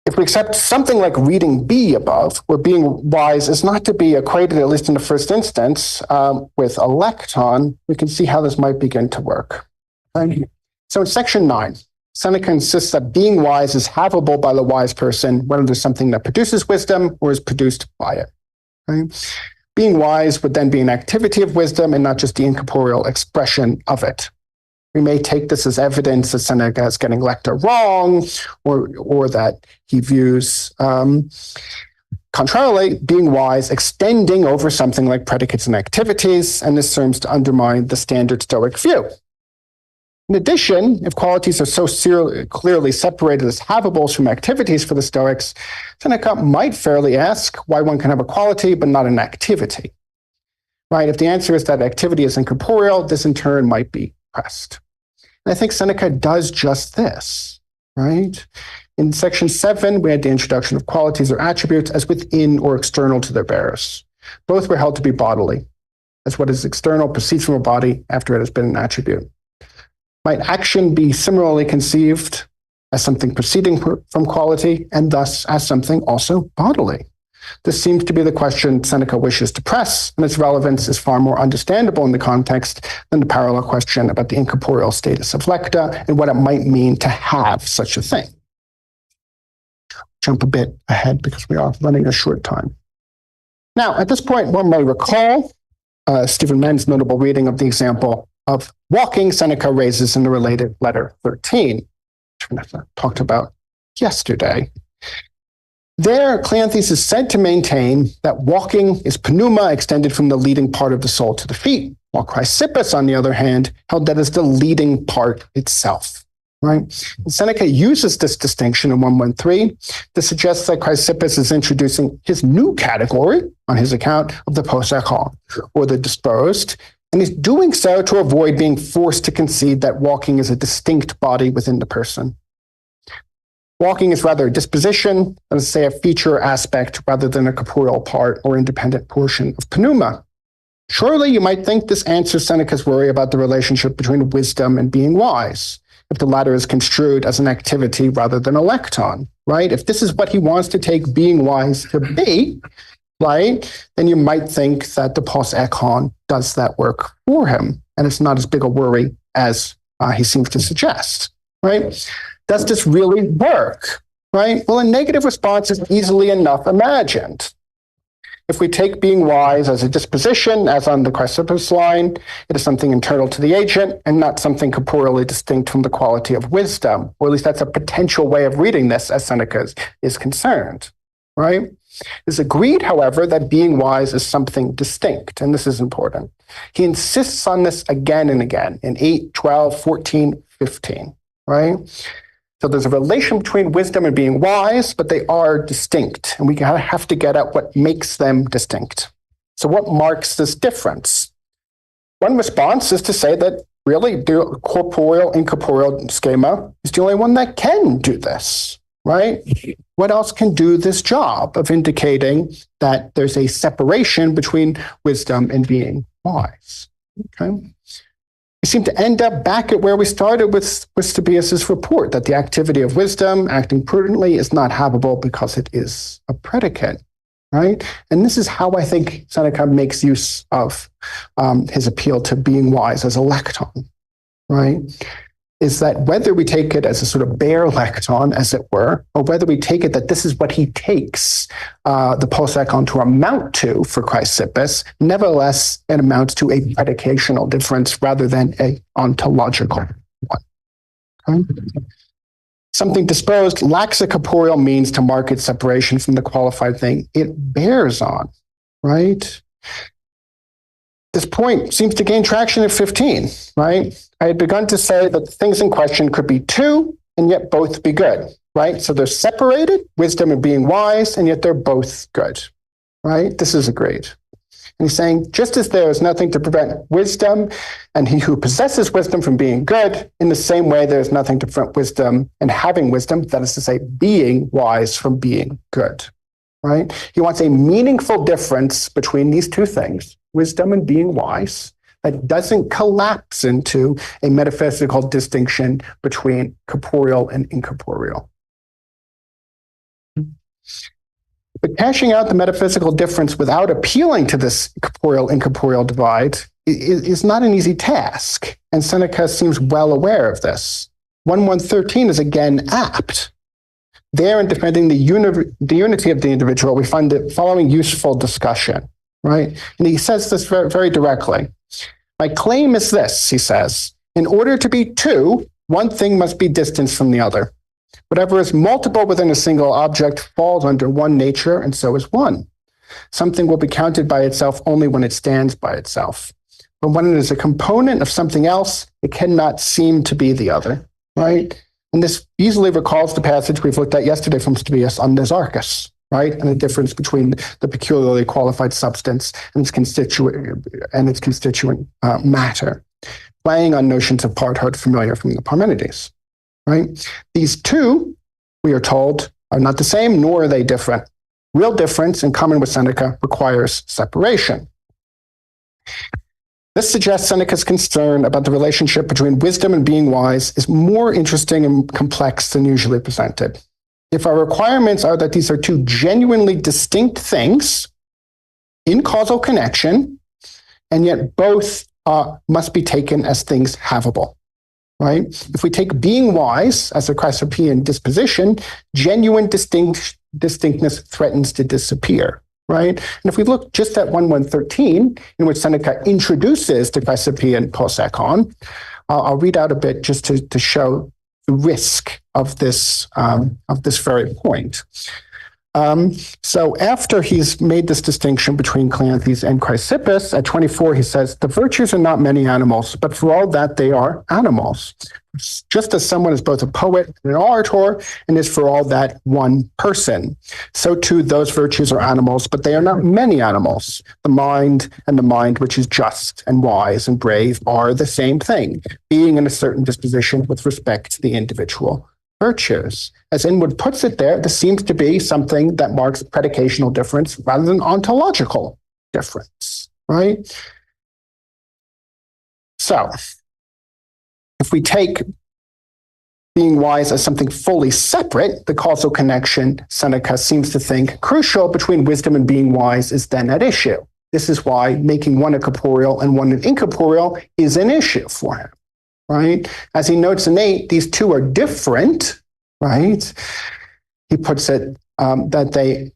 If we accept something like reading B above, where being wise is not to be equated, at least in the first instance, with electon, we can see how this might begin to work. Okay? So in section 9, Seneca insists that being wise is havable by the wise person, whether there's something that produces wisdom or is produced by it. Okay? Being wise would then be an activity of wisdom and not just the incorporeal expression of it. We may take this as evidence that Seneca is getting Lector wrong, or that he views, contrarily, being wise extending over something like predicates and activities, and this serves to undermine the standard Stoic view. In addition, if qualities are so clearly separated as habibles from activities for the Stoics, Seneca might fairly ask why one can have a quality but not an activity. Right? If the answer is that activity is incorporeal, this in turn might be pressed. And I think Seneca does just this, right? In section 7, we had the introduction of qualities or attributes as within or external to their bearers. Both were held to be bodily, as what is external proceeds from a body after it has been an attribute. Might action be similarly conceived as something proceeding from quality and thus as something also bodily? This seems to be the question Seneca wishes to press, and its relevance is far more understandable in the context than the parallel question about the incorporeal status of lecta and what it might mean to have such a thing. Jump a bit ahead because we are running a short time. Now, at this point, one may recall Stephen Menn's notable reading of the example of walking Seneca raises in the related letter 13, which we talked about yesterday. There, Cleanthes is said to maintain that walking is pneuma extended from the leading part of the soul to the feet, while Chrysippus, on the other hand, held that as the leading part itself. Right? And Seneca uses this distinction in 113 to suggest that Chrysippus is introducing his new category on his account of the posechon, or the disposed, and he's doing so to avoid being forced to concede that walking is a distinct body within the person. Walking is rather a disposition, let's say a feature or aspect, rather than a corporeal part or independent portion of pneuma. Surely you might think this answers Seneca's worry about the relationship between wisdom and being wise, if the latter is construed as an activity rather than a lecton, right? If this is what he wants to take being wise to be, right, then you might think that the posechon does that work for him, and it's not as big a worry as he seems to suggest, right? Does this really work, right? Well, a negative response is easily enough imagined. If we take being wise as a disposition, as on the Chrysippus line, it is something internal to the agent and not something corporeally distinct from the quality of wisdom, or at least that's a potential way of reading this as Seneca is concerned, right? It is agreed, however, that being wise is something distinct, and this is important. He insists on this again and again in 8, 12, 14, 15, right? So there's a relation between wisdom and being wise, but they are distinct, and we have to get at what makes them distinct. So what marks this difference? One response is to say that really the corporeal, incorporeal schema is the only one that can do this, right? What else can do this job of indicating that there's a separation between wisdom and being wise? Okay. We seem to end up back at where we started with Stabius's report, that the activity of wisdom, acting prudently, is not habable because it is a predicate, right? And this is how I think Seneca makes use of his appeal to being wise as a lecton, right? Is that whether we take it as a sort of bare lecton, as it were, or whether we take it that this is what he takes the posechon to amount to for Chrysippus, nevertheless, it amounts to a predicational difference rather than a ontological one. Okay? Something disposed lacks a corporeal means to mark its separation from the qualified thing it bears on, right? This point seems to gain traction at 15, right? I had begun to say that the things in question could be two and yet both be good, right? So they're separated, wisdom and being wise, and yet they're both good, right? This is agreed. And he's saying, just as there is nothing to prevent wisdom and he who possesses wisdom from being good, in the same way there is nothing to prevent wisdom and having wisdom, that is to say, being wise from being good, right? He wants a meaningful difference between these two things, wisdom and being wise, that doesn't collapse into a metaphysical distinction between corporeal and incorporeal. But cashing out the metaphysical difference without appealing to this corporeal-incorporeal divide is not an easy task, and Seneca seems well aware of this. 1.113 is again apt. There, in defending the unity of the individual, we find the following useful discussion, right? And he says this very, very directly. My claim is this, he says, in order to be two, one thing must be distanced from the other. Whatever is multiple within a single object falls under one nature, and so is one. Something will be counted by itself only when it stands by itself. But when it is a component of something else, it cannot seem to be the other, right? And this easily recalls the passage we've looked at yesterday from Stoics on Arcus, right? And the difference between the peculiarly qualified substance and its constituent matter, playing on notions of part heard familiar from the Parmenides. Right? These two, we are told, are not the same, nor are they different. Real difference, in common with Seneca, requires separation. This suggests Seneca's concern about the relationship between wisdom and being wise is more interesting and complex than usually presented. If our requirements are that these are two genuinely distinct things in causal connection, and yet both must be taken as things havable. Right? If we take being wise as a Chrysopian disposition, genuine distinctness threatens to disappear. Right? And if we look just at 1.113, in which Seneca introduces the Chrysopian possekon, I'll read out a bit just to show the risk of this very point. So after he's made this distinction between Cleanthes and Chrysippus, at 24 he says, the virtues are not many animals, but for all that they are animals. Just as someone is both a poet and an orator, and is for all that one person, so too those virtues are animals, but they are not many animals. The mind and the mind which is just and wise and brave are the same thing, being in a certain disposition with respect to the individual virtues. As Inwood puts it there, this seems to be something that marks predicational difference rather than ontological difference, right? So, if we take being wise as something fully separate, the causal connection, Seneca seems to think, crucial between wisdom and being wise is then at issue. This is why making one a corporeal and one an incorporeal is an issue for him. Right? As he notes in 8, these two are different, right? He puts it that they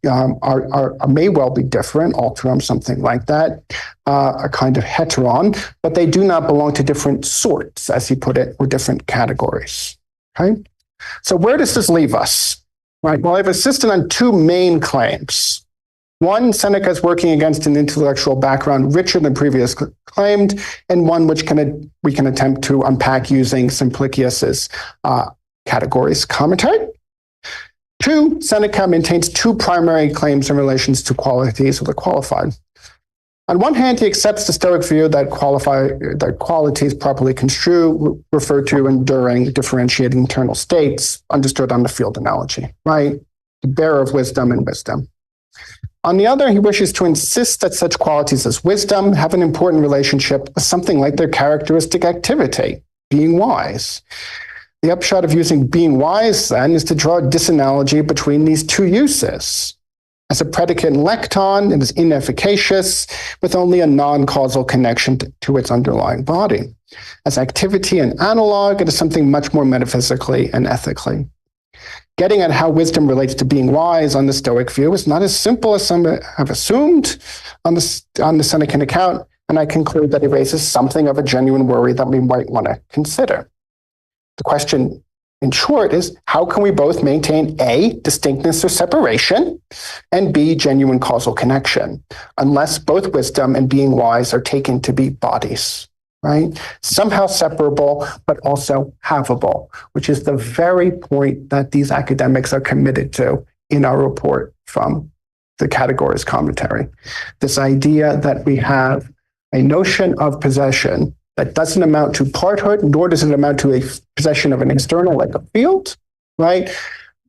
may well be different, alterum, something like that, a kind of heteron, but they do not belong to different sorts, as he put it, or different categories. Okay? So where does this leave us? Right? Well, I've insisted on two main claims. One, Seneca is working against an intellectual background richer than previously claimed, and one which we can attempt to unpack using Simplicius's categories commentary. Two, Seneca maintains two primary claims in relations to qualities of the qualified. On one hand, he accepts the Stoic view that qualities properly construed refer to enduring, differentiated internal states, understood on the field analogy, right? The bearer of wisdom and wisdom. On the other, he wishes to insist that such qualities as wisdom have an important relationship with something like their characteristic activity, being wise. The upshot of using being wise, then, is to draw a disanalogy between these two uses. As a predicate in lecton, it is inefficacious, with only a non-causal connection to its underlying body. As activity and analog, it is something much more metaphysically and ethically. Getting at how wisdom relates to being wise on the Stoic view is not as simple as some have assumed on the Senecan account, and I conclude that it raises something of a genuine worry that we might want to consider. The question in short, is how can we both maintain A, distinctness or separation, and B, genuine causal connection, unless both wisdom and being wise are taken to be bodies, right? Somehow separable, but also havable, which is the very point that these academics are committed to in our report from the categories commentary. This idea that we have a notion of possession that doesn't amount to parthood, nor does it amount to a possession of an external like a field, right?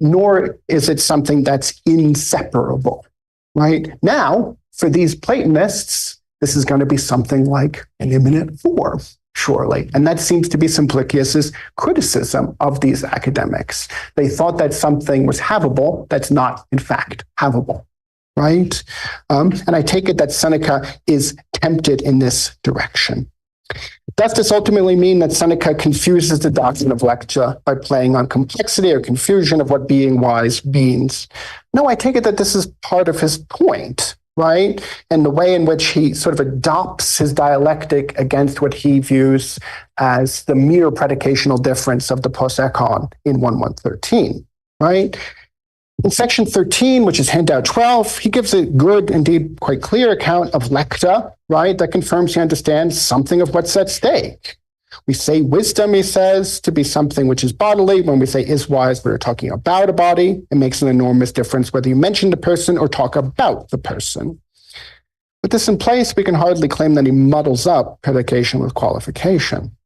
Nor is it something that's inseparable, right? Now, for these Platonists, this is going to be something like an immanent form, surely. And that seems to be Simplicius's criticism of these academics. They thought that something was havable that's not, in fact, havable, right? And I take it that Seneca is tempted in this direction. Does this ultimately mean that Seneca confuses the doctrine of lecta by playing on complexity or confusion of what being wise means? No, I take it that this is part of his point, right? And the way in which he sort of adopts his dialectic against what he views as the mere predicational difference of the posekon in 1.1.13, right? In section 13, which is handout 12, he gives a good, indeed quite clear account of lecta, right, that confirms he understands something of what's at stake. We say wisdom, he says, to be something which is bodily. When we say is wise, we're talking about a body. It makes an enormous difference whether you mention the person or talk about the person. With this in place, we can hardly claim that he muddles up predication with qualification.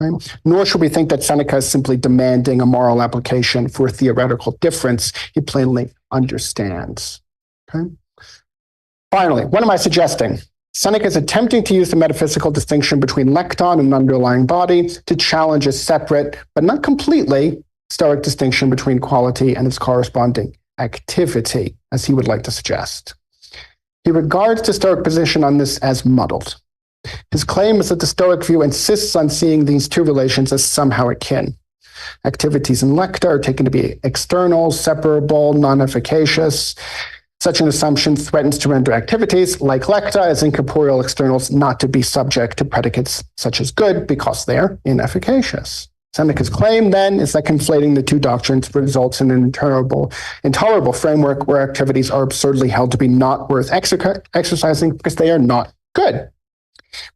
Right? Nor should we think that Seneca is simply demanding a moral application for a theoretical difference he plainly understands. Okay? Finally, what am I suggesting? Seneca is attempting to use the metaphysical distinction between lecton and underlying body to challenge a separate, but not completely, Stoic distinction between quality and its corresponding activity, as he would like to suggest. He regards the Stoic position on this as muddled. His claim is that the Stoic view insists on seeing these two relations as somehow akin. Activities in lecta are taken to be external, separable, non-efficacious. Such an assumption threatens to render activities like lecta as incorporeal externals not to be subject to predicates such as good because they're inefficacious. Seneca's claim, then, is that conflating the two doctrines results in an intolerable framework where activities are absurdly held to be not worth exercising because they are not good.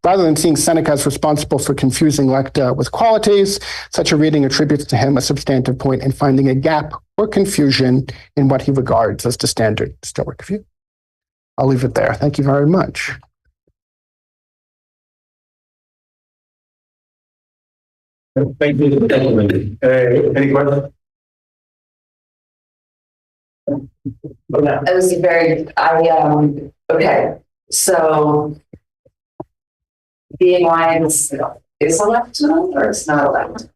Rather than seeing Seneca as responsible for confusing lecta with qualities, such a reading attributes to him a substantive point in finding a gap or confusion in what he regards as the standard Stoic view. I'll leave it there. Thank you very much. Thank you. Any questions? It was okay. So being wise is elected or it's not elected?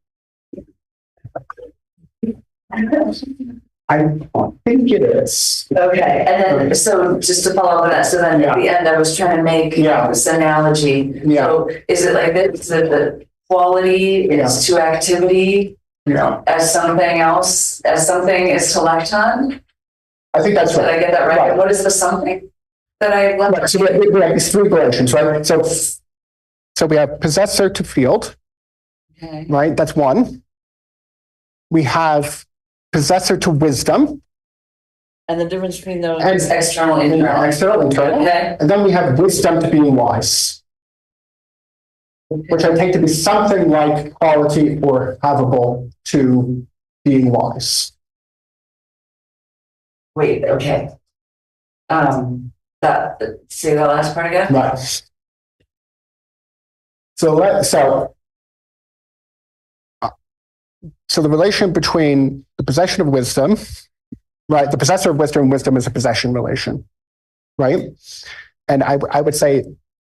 I think it is. Okay, and then so just to follow up on that, so then at the end I was trying to make this analogy. So is it like this? Is it the quality is to activity as something else, as something is to lecton? I think that's right. Did I get that right? What is the something that I left? Right. So it's three relations, right? So we have possessor to field, right? That's one. We have possessor to wisdom. And the difference between those is external, internal. External, internal. Okay. And then we have wisdom to being wise, which I take to be something like quality or havable to being wise. Wait, okay. Say that last part again? Right. So the relation between the possession of wisdom, right? The possessor of wisdom and wisdom is a possession relation, right? And I would say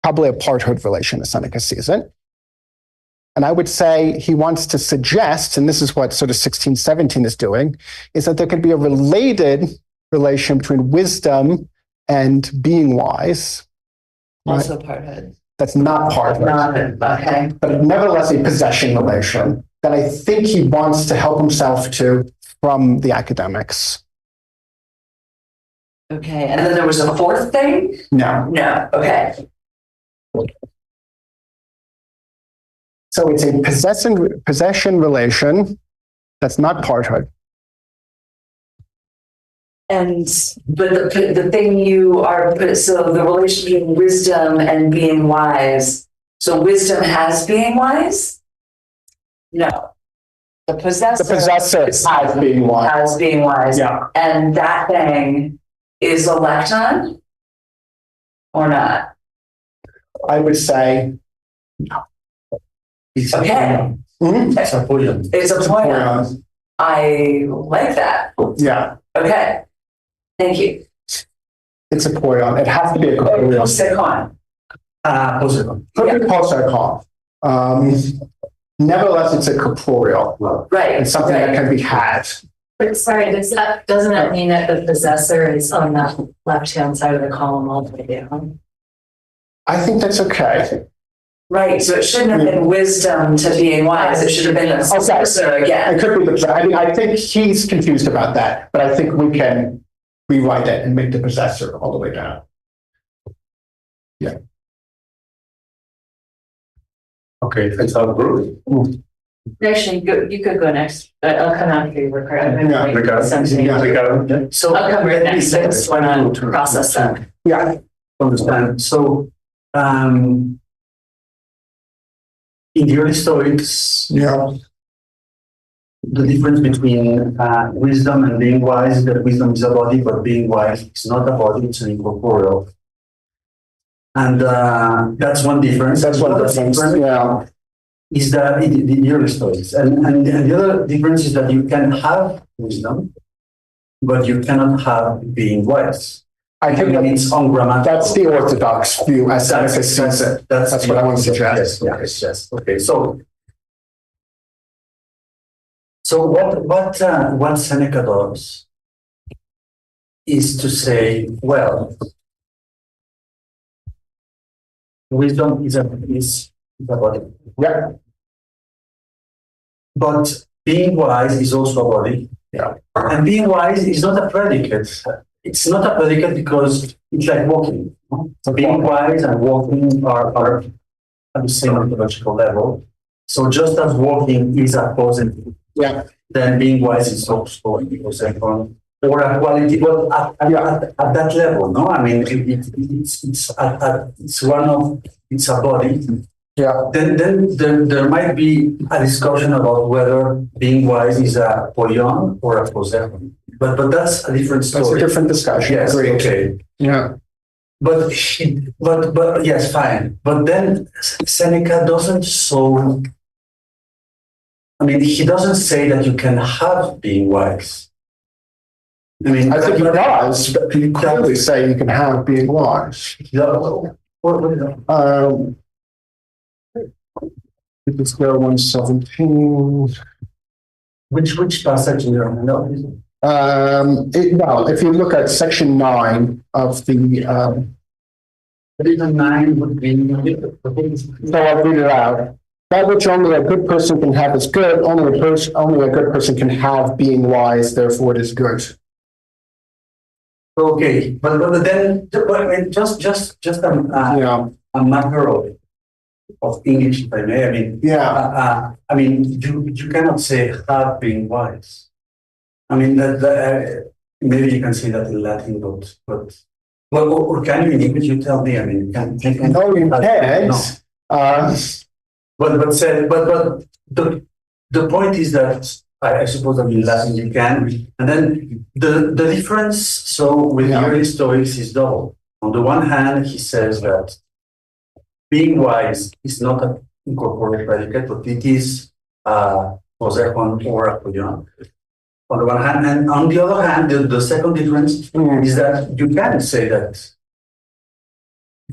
probably a parthood relation as Seneca sees it. And I would say he wants to suggest, and this is what sort of 1617 is doing, is that there could be a related relation between wisdom and being wise. Also right? parthood. That's not parthood. Okay. But nevertheless a possession relation that I think he wants to help himself to from the academics. Okay, and then there was a fourth thing? No. No, okay. So it's a possession relation That's not parthood. But the thing you are, so the relation between wisdom and being wise. So wisdom has being wise? No. The possessor has being wise. Has being wise. Yeah. And that thing is a lecton or not? I would say no. It's Okay. It's a poem. It's a poem. I like that. Yeah. Okay. Thank you. It's a poem. It has to be a corporeal. Second. Posecon. Could be posecon. Nevertheless, it's a corporeal. Right. It's something that can be had. But sorry, doesn't that mean that the possessor is on the left-hand side of the column all the way down? I think that's okay. Right. So it shouldn't have been wisdom to being wise. It should have been a possessor again. It could be I think he's confused about that, but I think we can rewrite it and make the possessor all the way down. Yeah. Okay, it's all good. Actually, you could go next. I'll come after you, Ricardo. Ricardo. So I'll come right next. I just want to process that. Yeah. Understand. So, in the early Stoics, Yeah. the difference between wisdom and being wise is that wisdom is a body, but being wise is not a body, it's an incorporeal. And that's one difference. That's one difference. Yeah. Is that the early Stoics. And the other difference is that you can have wisdom, but you cannot have being wise. I think it's ungrammatical. that's the orthodox view as Seneca sees it. That's what I want to suggest. Yes. Okay. So what Seneca does is to say, well, wisdom is a body. Yeah. But being wise is also a body. Yeah. And being wise is not a predicate. It's not a predicate because it's like walking. So being wise and walking are at the same ontological level. So just as walking is a positive, then being wise is also a positive or a quality, but at that level, no? I mean, it's a body. Yeah. Then there might be a discussion about whether being wise is a poion or a posecon. But that's a different story. That's a different discussion. Yes. Agreed. Okay. Yeah. But yes, fine. But then Seneca doesn't he doesn't say that you can have being wise. I mean, I think he does, but you clearly say you can have being wise. What is that? Let's go 117. Which passage in there? No. Well, if you look at section 9 of the, Even 9 would be. so I'll read it out. That which only a good person can have is good. Only a good person can have being wise. Therefore, it is good. Okay, but then I mean, just a matter of English, if I may. I mean, I mean, you cannot say have being wise. I mean that maybe you can say that in Latin, but well, or can you in English? You tell me. I mean, can no, you can't. No. But the point is that I suppose that in Latin you can, and then the difference. So with the early Stoics is double. On the one hand, he says that being wise is not an incorporeal predicate, but it is posecon or a poion. On the one hand, and on the other hand, the second difference is that you can say that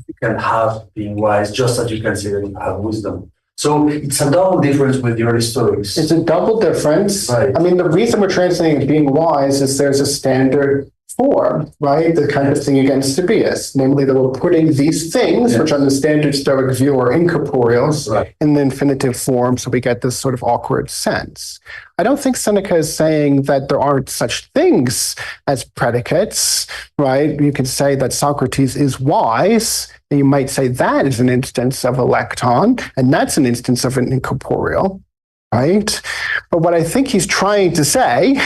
you can have being wise, just as you can say that you have wisdom. So it's a double difference with the early Stoics. It's a double difference. Right. I mean, the reason we're translating being wise is there's a standard form, right? The kind of thing against Tobias, namely that we're putting these things, which on the standard Stoic view are incorporeals, in the infinitive form, so we get this sort of awkward sense. I don't think Seneca is saying that there aren't such things as predicates, right? You can say that Socrates is wise, and you might say that is an instance of a lecton, and that's an instance of an incorporeal. right? But what I think he's trying to say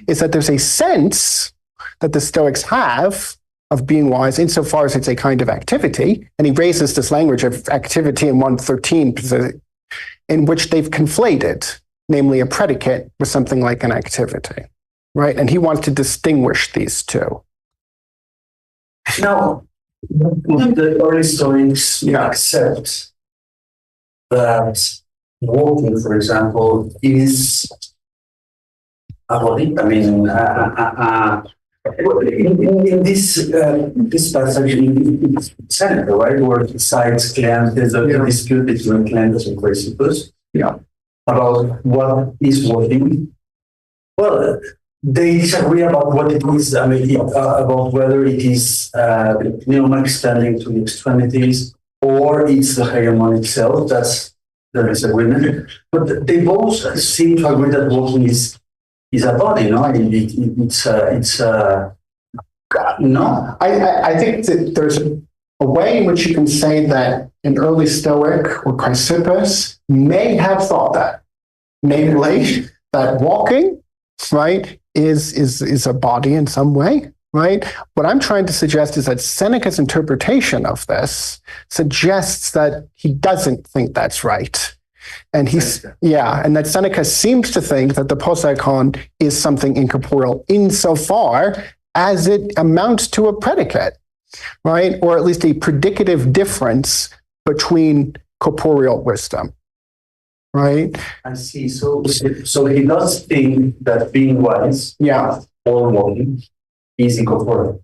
is that there's a sense that the Stoics have of being wise insofar as it's a kind of activity. And he raises this language of activity in 113 in which they've conflated, namely a predicate with something like an activity, right? And he wants to distinguish these two. Now, the early Stoics accept that walking, for example, is a body. I mean, in this passage in Seneca, right, where he cites Cleanthes, there's a dispute between Cleanthes and Chrysippus about what is walking. Well, they disagree about what it is. I mean, about whether it is the pneuma extending to the extremities or it's the hegemon itself. That's the disagreement. But they both seem to agree that walking is a body, no? No. I think that there's a way in which you can say that an early Stoic or Chrysippus may have thought that, namely that walking, right, is a body in some way, right? What I'm trying to suggest is that Seneca's interpretation of this suggests that he doesn't think that's right. And and that Seneca seems to think that the poseikon is something incorporeal insofar as it amounts to a predicate, right? Or at least a predicative difference between corporeal wisdom, right? I see. So he does think that being wise, or walking, is incorporeal.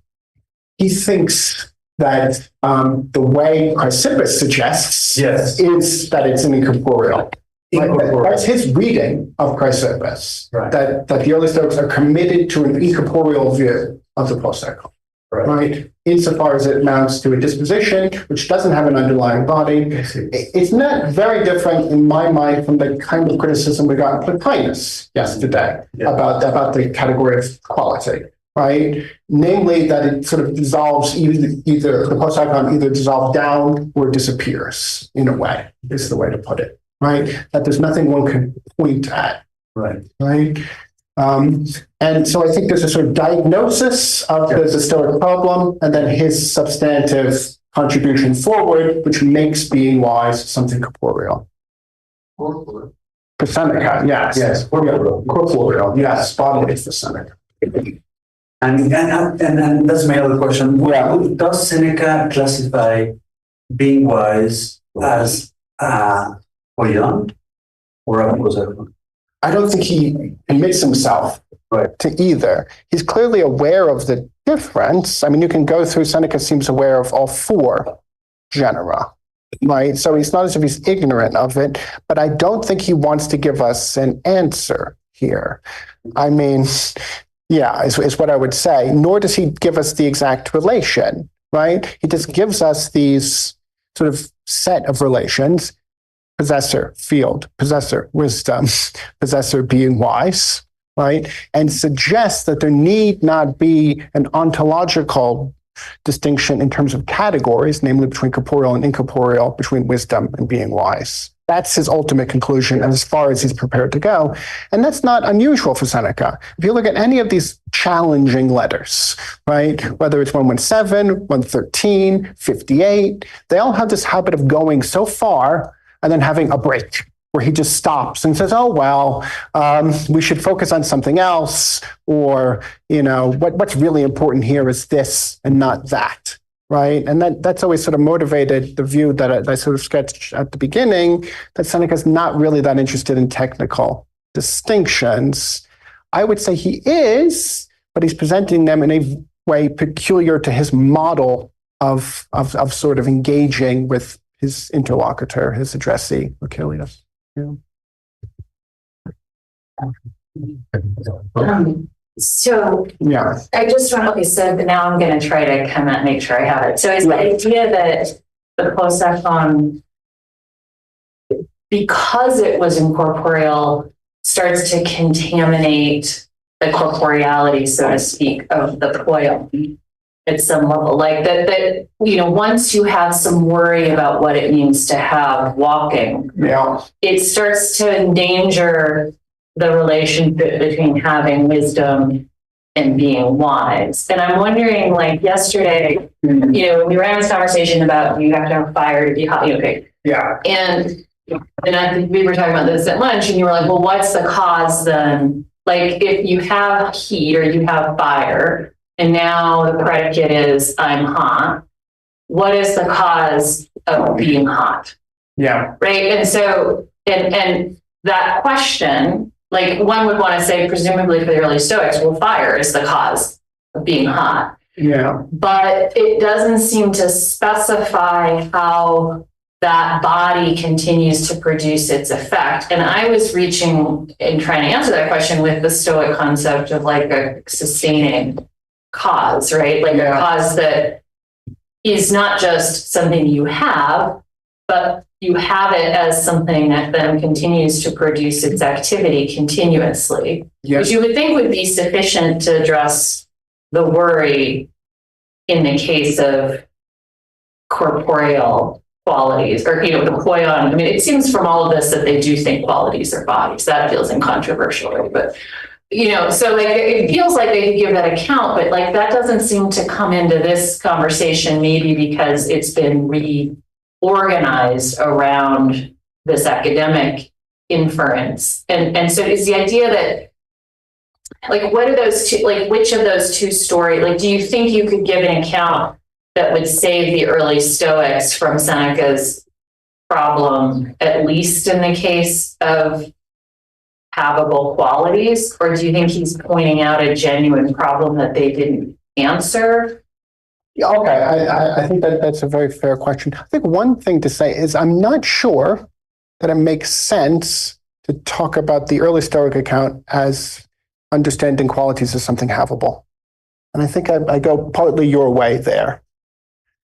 He thinks that the way Chrysippus suggests is that it's an incorporeal. That's his reading of Chrysippus, that the early Stoics are committed to an incorporeal view of the poseikon, right? Insofar as it amounts to a disposition which doesn't have an underlying body. It's not very different in my mind from the kind of criticism we got in Plotinus yesterday about the category of quality. Right? Namely, that it sort of dissolves either the poseikon either dissolves down or disappears in a way, is the way to put it, right? That there's nothing one can point at. Right. And so I think there's a sort of diagnosis of the Stoic problem and then his substantive contribution forward, which makes being wise something corporeal. For Seneca, yes. Corporeal, yes. Bodily for Seneca. And that's my other question. Does Seneca classify being wise as a poyon or a poseikon? I don't think he admits himself to either. He's clearly aware of the difference. I mean, you can go through, Seneca seems aware of all four genera, right? So it's not as if he's ignorant of it, but I don't think he wants to give us an answer here. I mean, is what I would say. Nor does he give us the exact relation, right? He just gives us these sort of set of relations: possessor, field, possessor, wisdom, possessor, being wise, right? And suggests that there need not be an ontological distinction in terms of categories, namely between corporeal and incorporeal, between wisdom and being wise. That's his ultimate conclusion, and as far as he's prepared to go. And that's not unusual for Seneca. If you look at any of these challenging letters, right, whether it's 117, 113, 58, they all have this habit of going so far and then having a break where he just stops and says, we should focus on something else, or, what's really important here is this and not that. Right. And that's always sort of motivated the view that I sort of sketched at the beginning, that Seneca's not really that interested in technical distinctions. I would say he is, but he's presenting them in a way peculiar to his model of sort of engaging with his interlocutor, his addressee, Achilles. So I just want, so now I'm going to try to kind of make sure I have it. So is the idea that the poseikon, because it was incorporeal, starts to contaminate the corporeality, so to speak, of the poem, at some level, like that, once you have some worry about what it means to have walking, it starts to endanger the relationship between having wisdom and being wise. And I'm wondering, like yesterday, when we were having this conversation about you have to have fire to be hot, okay. Yeah. And I think we were talking about this at lunch, and you were like, well, what's the cause then? Like if you have heat or you have fire, and now the predicate is I'm hot, what is the cause of being hot? Yeah. Right. And so, and that question, like one would want to say, presumably for the early Stoics, well, fire is the cause of being hot. Yeah. But it doesn't seem to specify how that body continues to produce its effect. And I was reaching and trying to answer that question with the Stoic concept of like a sustaining cause, right? Like a cause that is not just something you have, but you have it as something that then continues to produce its activity continuously, which you would think would be sufficient to address the worry in the case of corporeal qualities, or, the poion. I mean, it seems from all of this that they do think qualities are bodies. That feels incontroversial, right? But, so like, it feels like they could give that account, but like, that doesn't seem to come into this conversation, maybe because it's been reorganized around this academic inference. And so is the idea that, like, what are those two, like, which of those two stories, like, do you think you could give an account that would save the early Stoics from Seneca's problem, at least in the case of havable qualities? Or do you think he's pointing out a genuine problem that they didn't answer? Okay, I think that's a very fair question. I think one thing to say is I'm not sure that it makes sense to talk about the early Stoic account as understanding qualities as something havable. And I think I go partly your way there,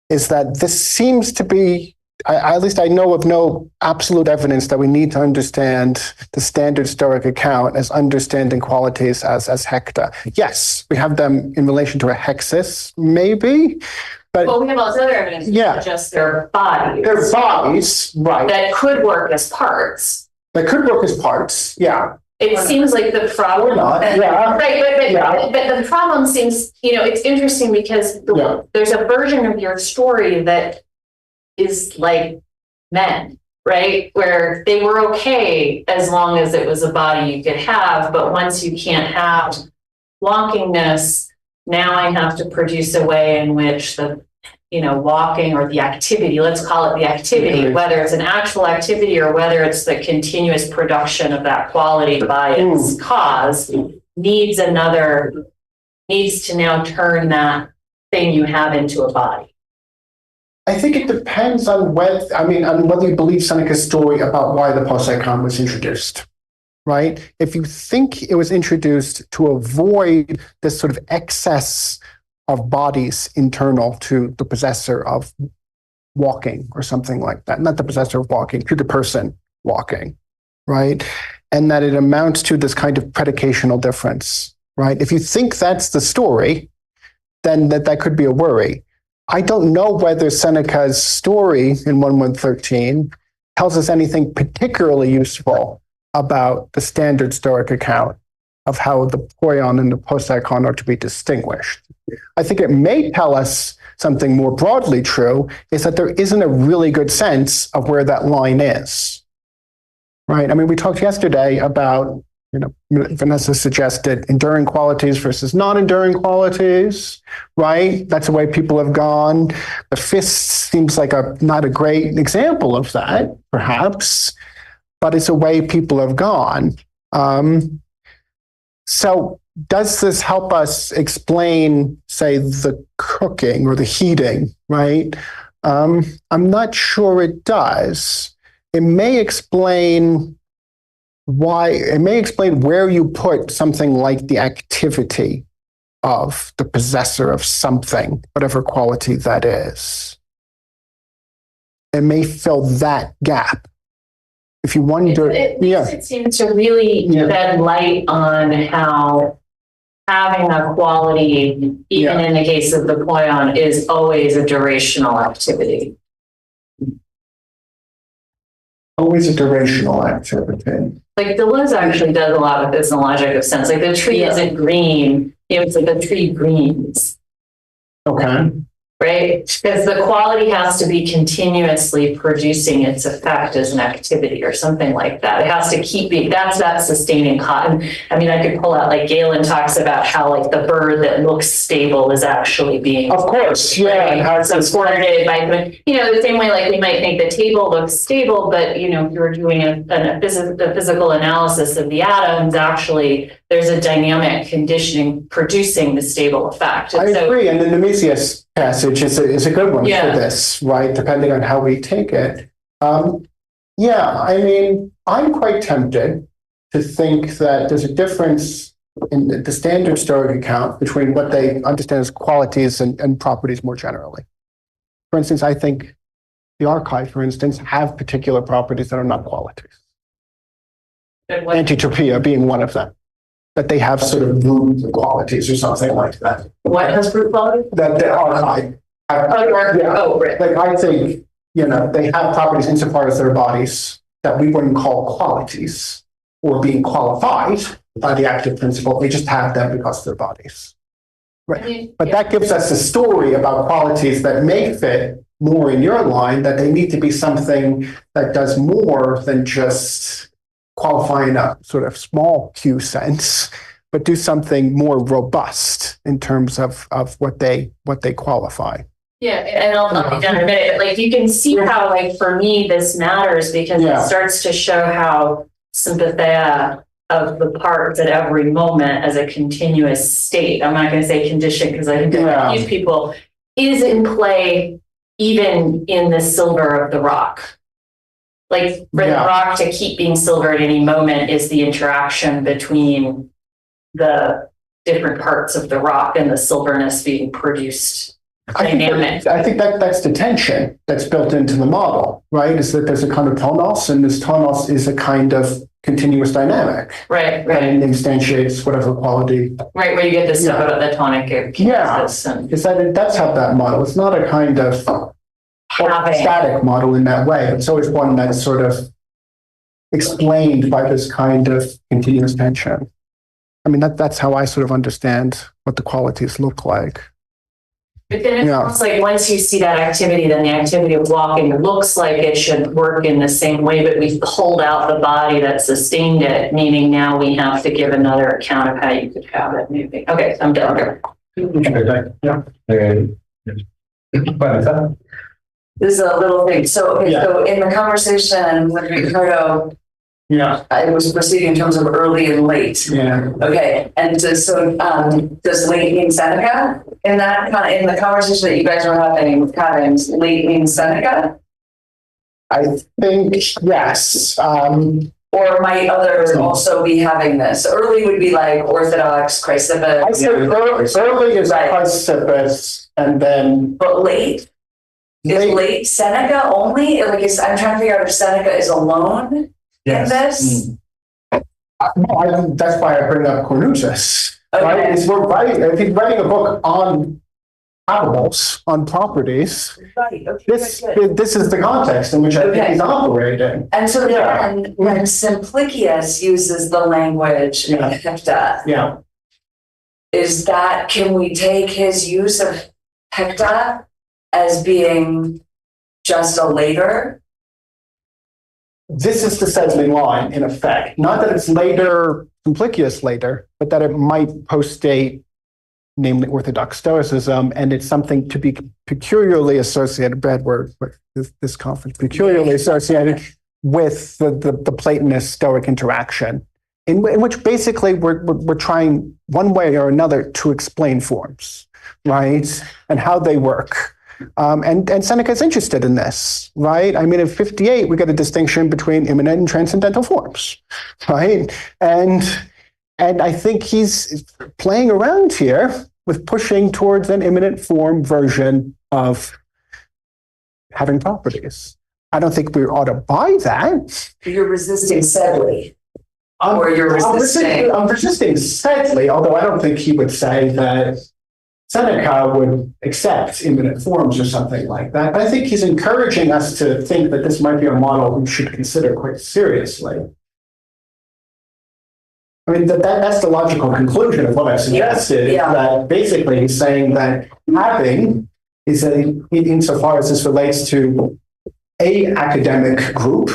is that this seems to be, at least I know of no absolute evidence that we need to understand the standard Stoic account as understanding qualities as hecta. Yes, we have them in relation to a hexis, maybe. But well, we have all this other evidence to suggest their bodies. Their bodies, right. That could work as parts. That could work as parts, yeah. It seems like the problem, right? But the problem seems, it's interesting because there's a version of your story that is like men, right? Where they were okay as long as it was a body you could have, but once you can't have walkingness, now I have to produce a way in which the walking or the activity, let's call it the activity, whether it's an actual activity or whether it's the continuous production of that quality by its cause, needs to now turn that thing you have into a body. I think it depends on whether you believe Seneca's story about why the poseikon was introduced, right? If you think it was introduced to avoid this sort of excess of bodies internal to the possessor of walking or something like that. Not the possessor of walking, to the person walking, right? And that it amounts to this kind of predicational difference, right? If you think that's the story, then that could be a worry. I don't know whether Seneca's story in 1:13 tells us anything particularly useful about the standard Stoic account of how the poion and the poseikon are to be distinguished. I think it may tell us something more broadly true, is that there isn't a really good sense of where that line is, right? I mean, we talked yesterday about, Vanessa suggested enduring qualities versus non-enduring qualities, right? That's the way people have gone. The fist seems like not a great example of that, perhaps, but it's a way people have gone. So does this help us explain, say, the cooking or the heating, right? I'm not sure it does. It may explain where you put something like the activity of the possessor of something, whatever quality that is. It may fill that gap. If you wonder, it seems to really shed light on how having a quality, even in the case of the poion, is always a durational activity. Always a durational activity. Like Deleuze actually does a lot of this in logic of sense. Like the tree isn't green, it's like the tree greens. Okay. Right? Because the quality has to be continuously producing its effect as an activity or something like that. It has to keep being, that's that sustaining cotton. I mean, I could pull out, like Galen talks about how like the bird that looks stable is actually being. Of course, yeah. Right? And how it's supported by, you know, the same way like we might think the table looks stable, but you know, if you're doing a physical analysis of the atoms, actually there's a dynamic conditioning producing the stable effect. And I agree. And the Nemesius passage is a good one for this, right? Depending on how we take it. I mean, I'm quite tempted to think that there's a difference in the standard Stoic account between what they understand as qualities and properties more generally. For instance, I think the archive, for instance, have particular properties that are not qualities. Antitropia being one of them. That they have sort of root qualities or something like that. What has root quality? That they are Right. Like I think, you know, they have properties insofar as their bodies that we wouldn't call qualities or being qualified by the active principle. They just have them because they're bodies. Right. I mean, but that gives us a story about qualities that may fit more in your line, that they need to be something that does more than just qualify in a sort of small Q sense, but do something more robust in terms of what they qualify. Yeah, and I'll be done in a minute, but like you can see how like for me this matters because it starts to show how sympatheia of the parts at every moment as a continuous state. I'm not going to say condition because I think that confuse people, is in play even in the silver of the rock. Like for the rock to keep being silver at any moment is the interaction between the different parts of the rock and the silverness being produced. I think that's the tension that's built into the model, right? Is that there's a kind of tonos, and this tonos is a kind of continuous dynamic. Right. That instantiates whatever quality. Right, where you get this stuff about the tonic. That's how that model. It's not a kind of static model in that way. It's always one that's sort of explained by this kind of continuous tension. I mean, that's how I sort of understand what the qualities look like. But then it's almost like once you see that activity, then the activity of walking looks like it should work in the same way, but we pulled out the body that sustained it, meaning now we have to give another account of how you could have it maybe. Okay, I'm done. This is a little thing. So in the conversation with Ricardo, I was proceeding in terms of early and late. Okay. And does late mean Seneca? In the conversation that you guys were having with Cottons, late means Seneca? I think yes. Or might others also be having this? Early would be like Orthodox, Chrysippus. I said early is Chrysippus, and then. But late? Is late Seneca only? I'm trying to figure out if Seneca is alone in this. That's why I bring up Cornutus. Okay. Right? If he's writing a book on probables, on properties, right. Okay, this is the context in which I think he's operating. And so then when Simplicius uses the language hecta, is that, can we take his use of hecta as being just a later? This is the settling line, in effect. Not that it's later, Simplicius later, but that it might postdate, namely Orthodox Stoicism, and it's something to be peculiarly associated, bad word, but this conference, peculiarly associated with the Platonist Stoic interaction, in which basically we're trying one way or another to explain forms, right? And how they work. And Seneca is interested in this, right? I mean, in 58, we get a distinction between immanent and transcendental forms, right? And I think he's playing around here with pushing towards an immanent form version of having properties. I don't think we ought to buy that. You're resisting Sedley. Or you're resisting? I'm resisting sadly, although I don't think he would say that Seneca would accept immanent forms or something like that. I think he's encouraging us to think that this might be a model we should consider quite seriously. I mean, that's the logical conclusion of what I suggested, Yeah. that basically he's saying that having is insofar as this relates to a academic group,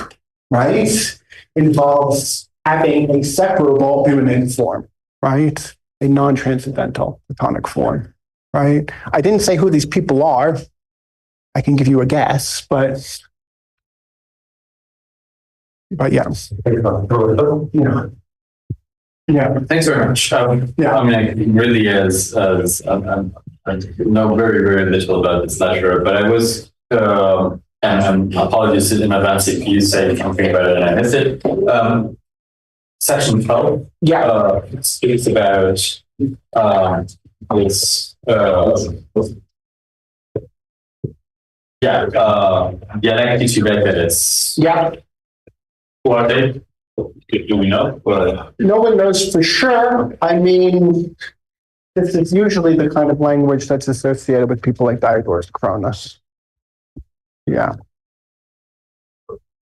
right, involves having a separable immanent form, right, a non-transcendental Platonic form, right? I didn't say who these people are. I can give you a guess, but yeah. Yeah. Thanks very much. I mean, really, as I know very, very little about this lecture, but I was, and apologies in advance if you say something about it and I missed it. Section 12. Yeah. Speaks about this. Dialectics ubiquitous. Yeah. Who are they? Do we know? No one knows for sure. I mean, this is usually the kind of language that's associated with people like Diodorus Cronus. Yeah.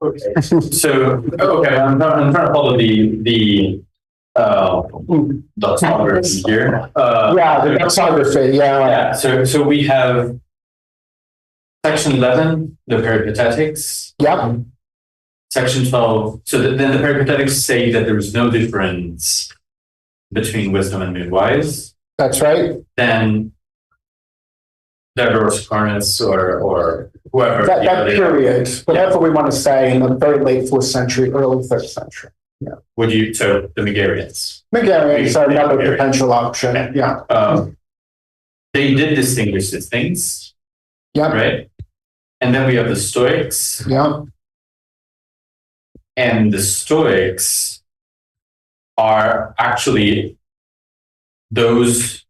Okay. So, I'm trying to follow the doxography here. The doxography, Yeah, so we have section 11, the peripatetics. Yeah. Section 12, so then the peripatetics say that there is no difference between wisdom and midwise. That's right. Then Diodorus Cronus or whoever. That period, whatever we want to say, in the very late 4th century, early 3rd century. Yeah. So the Megarians. Megarians are another potential option. Yeah. They did distinguish these things. Yeah. Right? And then we have the Stoics. Yeah. And the Stoics are actually those,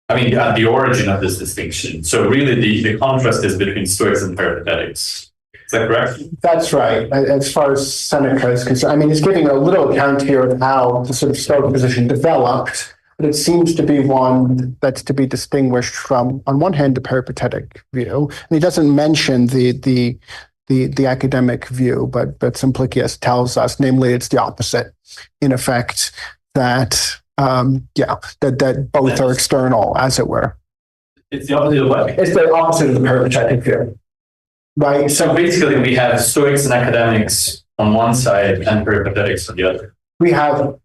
I mean, at the origin of this distinction. So really the contrast is between Stoics and peripatetics. Is that correct? That's right. As far as Seneca is concerned, I mean, he's giving a little account here of how the sort of Stoic position developed, but it seems to be one that's to be distinguished from, on one hand, the peripatetic view. And he doesn't mention the academic view, but Simplicius tells us, namely, it's the opposite, in effect, that that both are external, as it were. It's the opposite of what? It's the opposite of the peripatetic view, right? So basically, we have Stoics and academics on one side and peripatetics on the other. We have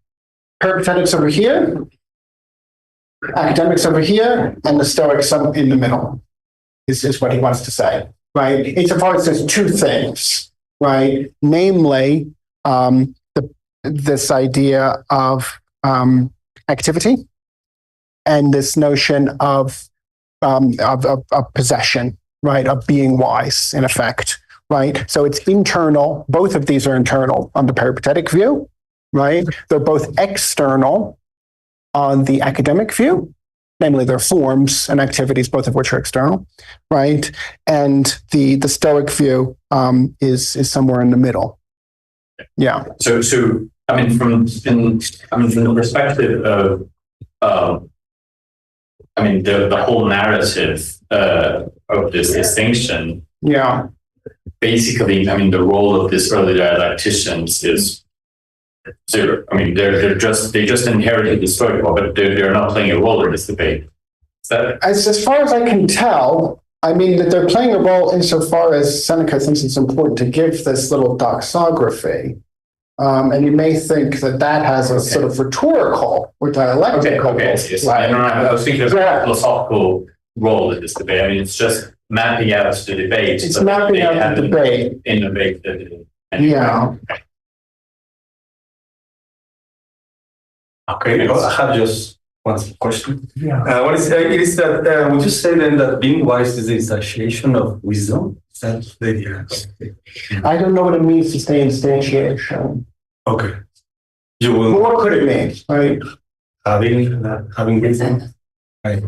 peripatetics over here, academics over here, and the Stoics in the middle, is what he wants to say. Right. Insofar as there's two things, right? Namely, this idea of activity and this notion of possession, right? Of being wise, in effect, right? So it's internal. Both of these are internal on the peripatetic view, right? They're both external on the academic view. Namely, their forms and activities, both of which are external, right? And the Stoic view is somewhere in the middle. Yeah. So I mean, from the perspective of, I mean, the whole narrative of this distinction. Yeah. Basically, I mean, the role of these early dialecticians is zero. I mean, they just inherited the Stoic law, but they're not playing a role in this debate. Is that as far as I can tell? I mean, that they're playing a role insofar as Seneca thinks it's important to give this little doxography, and you may think that has a sort of rhetorical or dialectical. Okay. I was thinking of a philosophical role in this debate. I mean, it's just mapping out the debate. It's mapping out the debate. Innovate. Yeah. Okay, I have just one question. Yeah. What is it is that would you say then that being wise is the instantiation of wisdom? Is that the idea? I don't know what it means to stay instantiation. Okay. You will What could it mean? Right. having wisdom, right?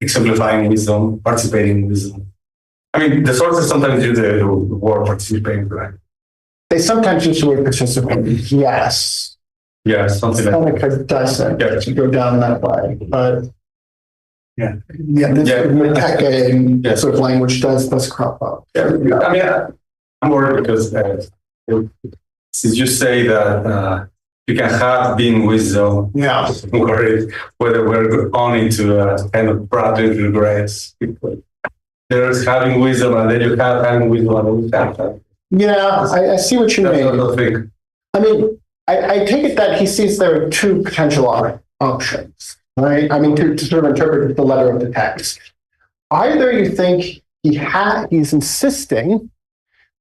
Exemplifying wisdom, participating in wisdom. I mean, the sources sometimes use the word participating, right? They sometimes use the word participate. Yes. Yeah, something like Seneca doesn't go down that way, but this Mteca sort of language does crop up. I mean, I'm worried because since you say that you can have being wisdom, I'm worried whether we're on into a kind of product regrets. There's having wisdom, and then you have having wisdom, and then you have that. Yeah, I see what you That's mean. what I think. I mean, I take it that he sees there are two potential options, right? I mean, to sort of interpret the letter of the text. Either you think he's insisting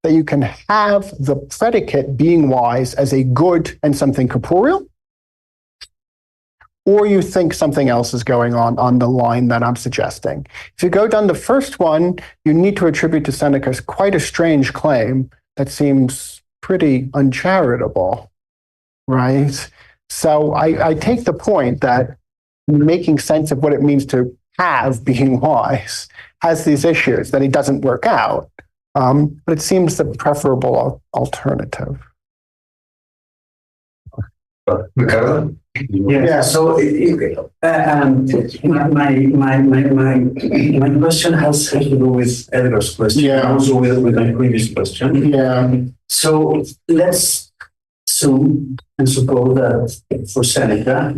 that you can have the predicate being wise as a good and something corporeal, or you think something else is going on the line that I'm suggesting. If you go down the first one, you need to attribute to Seneca quite a strange claim that seems pretty uncharitable, right? So I take the point that making sense of what it means to have being wise has these issues that he doesn't work out, but it seems the preferable alternative. Ricardo? Yeah. So my question has to do with Edgar's question, and also with my previous question. Yeah. So let's assume and suppose that for Seneca,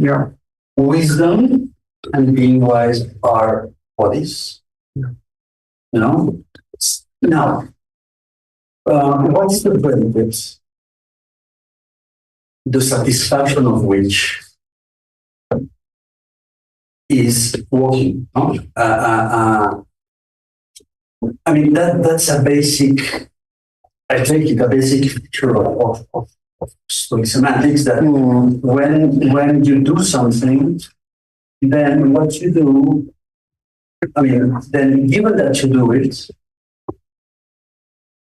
wisdom and being wise are bodies. You know. Now, what's the benefit? The satisfaction of which is walking. I mean, that's a basic, I think it's a basic feature of Stoic semantics, that when you do something, then what you do, I mean, then given that you do it,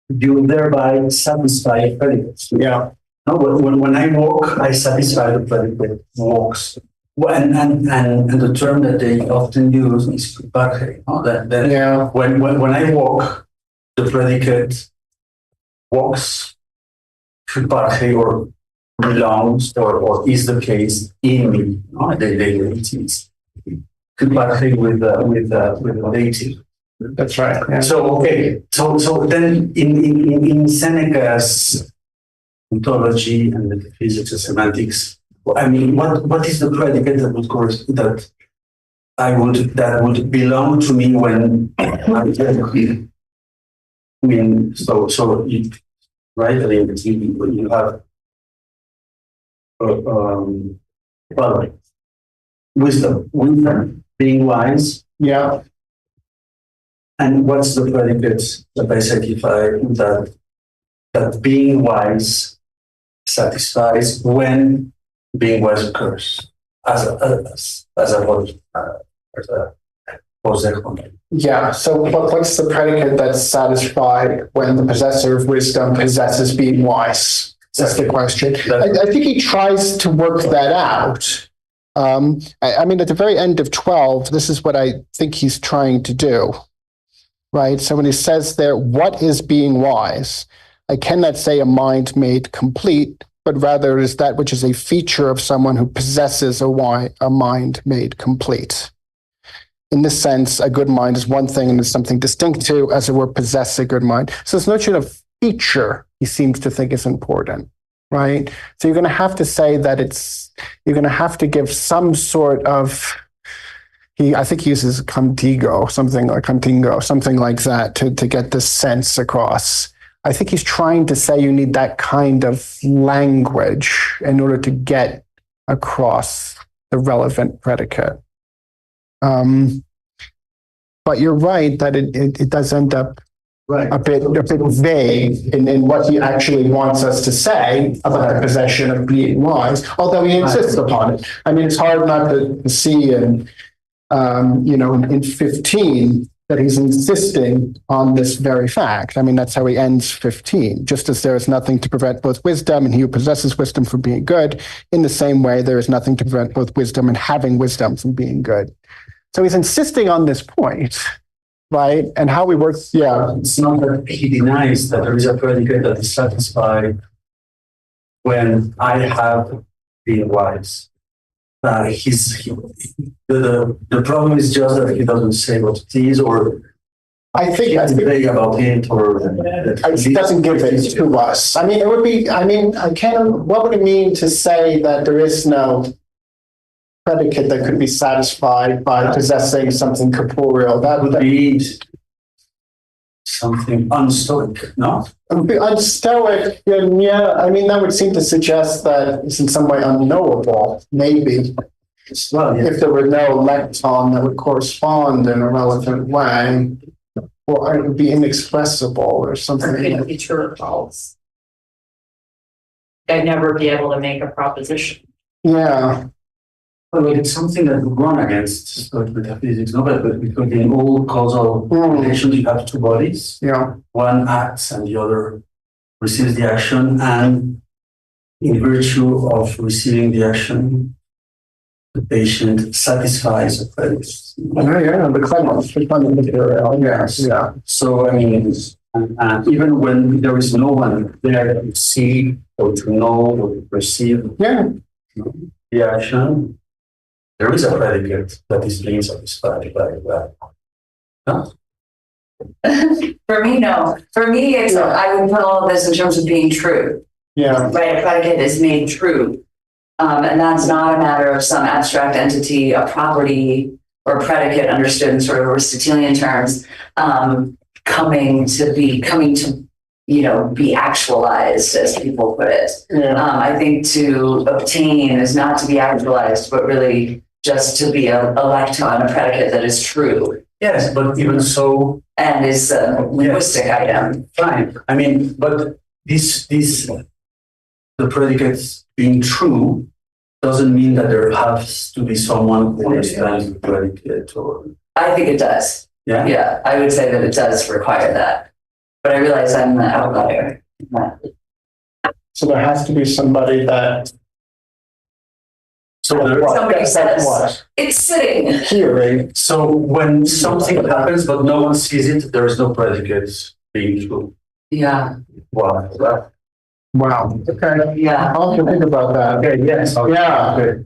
you thereby satisfy a predicate. Yeah. No, when I walk, I satisfy the predicate walks. And the term that they often use is parte. No? When I walk, the predicate walks, parte, or belongs, or is the case in me. No? It is parte with the dative. That's right. Yeah. So okay. So then in Seneca's ontology and metaphysics and semantics, I mean, what is the predicate that would belong to me when I mean, so you, right? I mean, you have well, wisdom, being wise. Yeah. And what's the predicate that I satisfy that being wise satisfies when being wise occurs as a possession? Yeah. So what's the predicate that's satisfied when the possessor of wisdom possesses being wise? That's the question. I think he tries to work that out. I mean, at the very end of 12, this is what I think he's trying to do. Right? So when he says there, what is being wise? I cannot say a mind made complete, but rather it is that which is a feature of someone who possesses a mind made complete. In this sense, a good mind is one thing and is something distinct to, as it were, possess a good mind. So this notion of feature, he seems to think is important, right? So you're going to have to say that you're going to have to give some sort of, I think he uses contigo, something like that to get this sense across. I think he's trying to say you need that kind of language in order to get across the relevant predicate. But you're right that it does end up a bit vague in what he actually wants us to say about the possession of being wise, although he insists upon it. I mean, it's hard not to see in 15 that he's insisting on this very fact. I mean, that's how he ends 15. Just as there is nothing to prevent both wisdom and he who possesses wisdom from being good, in the same way, there is nothing to prevent both wisdom and having wisdom from being good. So he's insisting on this point, right? And how we work, It's not that he denies that there is a predicate that is satisfied when I have being wise. The problem is just that he doesn't say what it is, or I think he's vague about it, or it doesn't give it to us. I mean, it would be, I mean, what would it mean to say that there is no predicate that could be satisfied by possessing something corporeal? That would be something unstoic, no? Unstoic, yeah. I mean, that would seem to suggest that it's in some way unknowable, maybe. Well, yeah. If there were no lecton that would correspond in a relevant way, or it would be inexpressible or something. It could be true or false. I'd never be able to make a proposition. Yeah. Well, it's something that would run against Stoic metaphysics, no? But because in all causal relations, you have two bodies. Yeah. One acts and the other receives the action, and in virtue of receiving the action, the patient satisfies the predicate. Yeah, the climate material. Yes. Yeah. So, I mean, even when there is no one there to see or to know or to perceive the action, there is a predicate that is being satisfied by that. Huh? For me, no. For me, it's I would put all of this in terms of being true. Yeah. Right, a predicate is made true. And that's not a matter of some abstract entity, a property or predicate understood in sort of Aristotelian terms, coming to be actualized, as people put it. Yeah. I think to obtain is not to be actualized, but really just to be a lecton, a predicate that is true. Yes, but even so, and is a linguistic item. Fine. I mean, but the predicates being true doesn't mean that there has to be someone who understands the predicate, or. I think it does. Yeah. Yeah, I would say that it does require that. But I realize I'm the outlier. So there has to be somebody that. Somebody says what? It's sitting. Hearing. So when something happens but no one sees it, there is no predicate being true. Yeah. Wow. Wow. Okay. Yeah. I'll have to think about that. Okay. Yes. Okay. Yeah. Okay.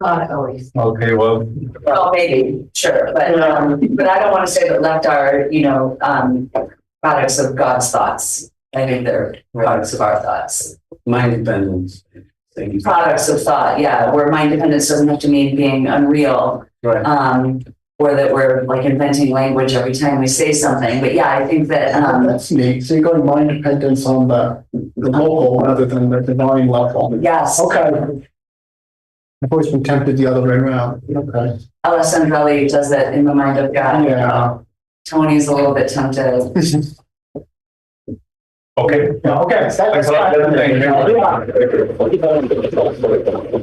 Not always. Okay. Well, Maybe, sure, but I don't want to say that lect are, products of God's thoughts. I think they're products of our thoughts. mind dependence. Products of thought, yeah, where mind dependence doesn't have to mean being unreal. Right. Or that we're like inventing language every time we say something. But yeah, I think that that's neat. So you're going mind dependence on the local rather than the divine level. yes. Okay. I've always been tempted the other way around. Okay. Alessandrelli does that in the mind of God. Yeah. Tony's a little bit tempted. Okay. Yeah, okay. Thanks a lot.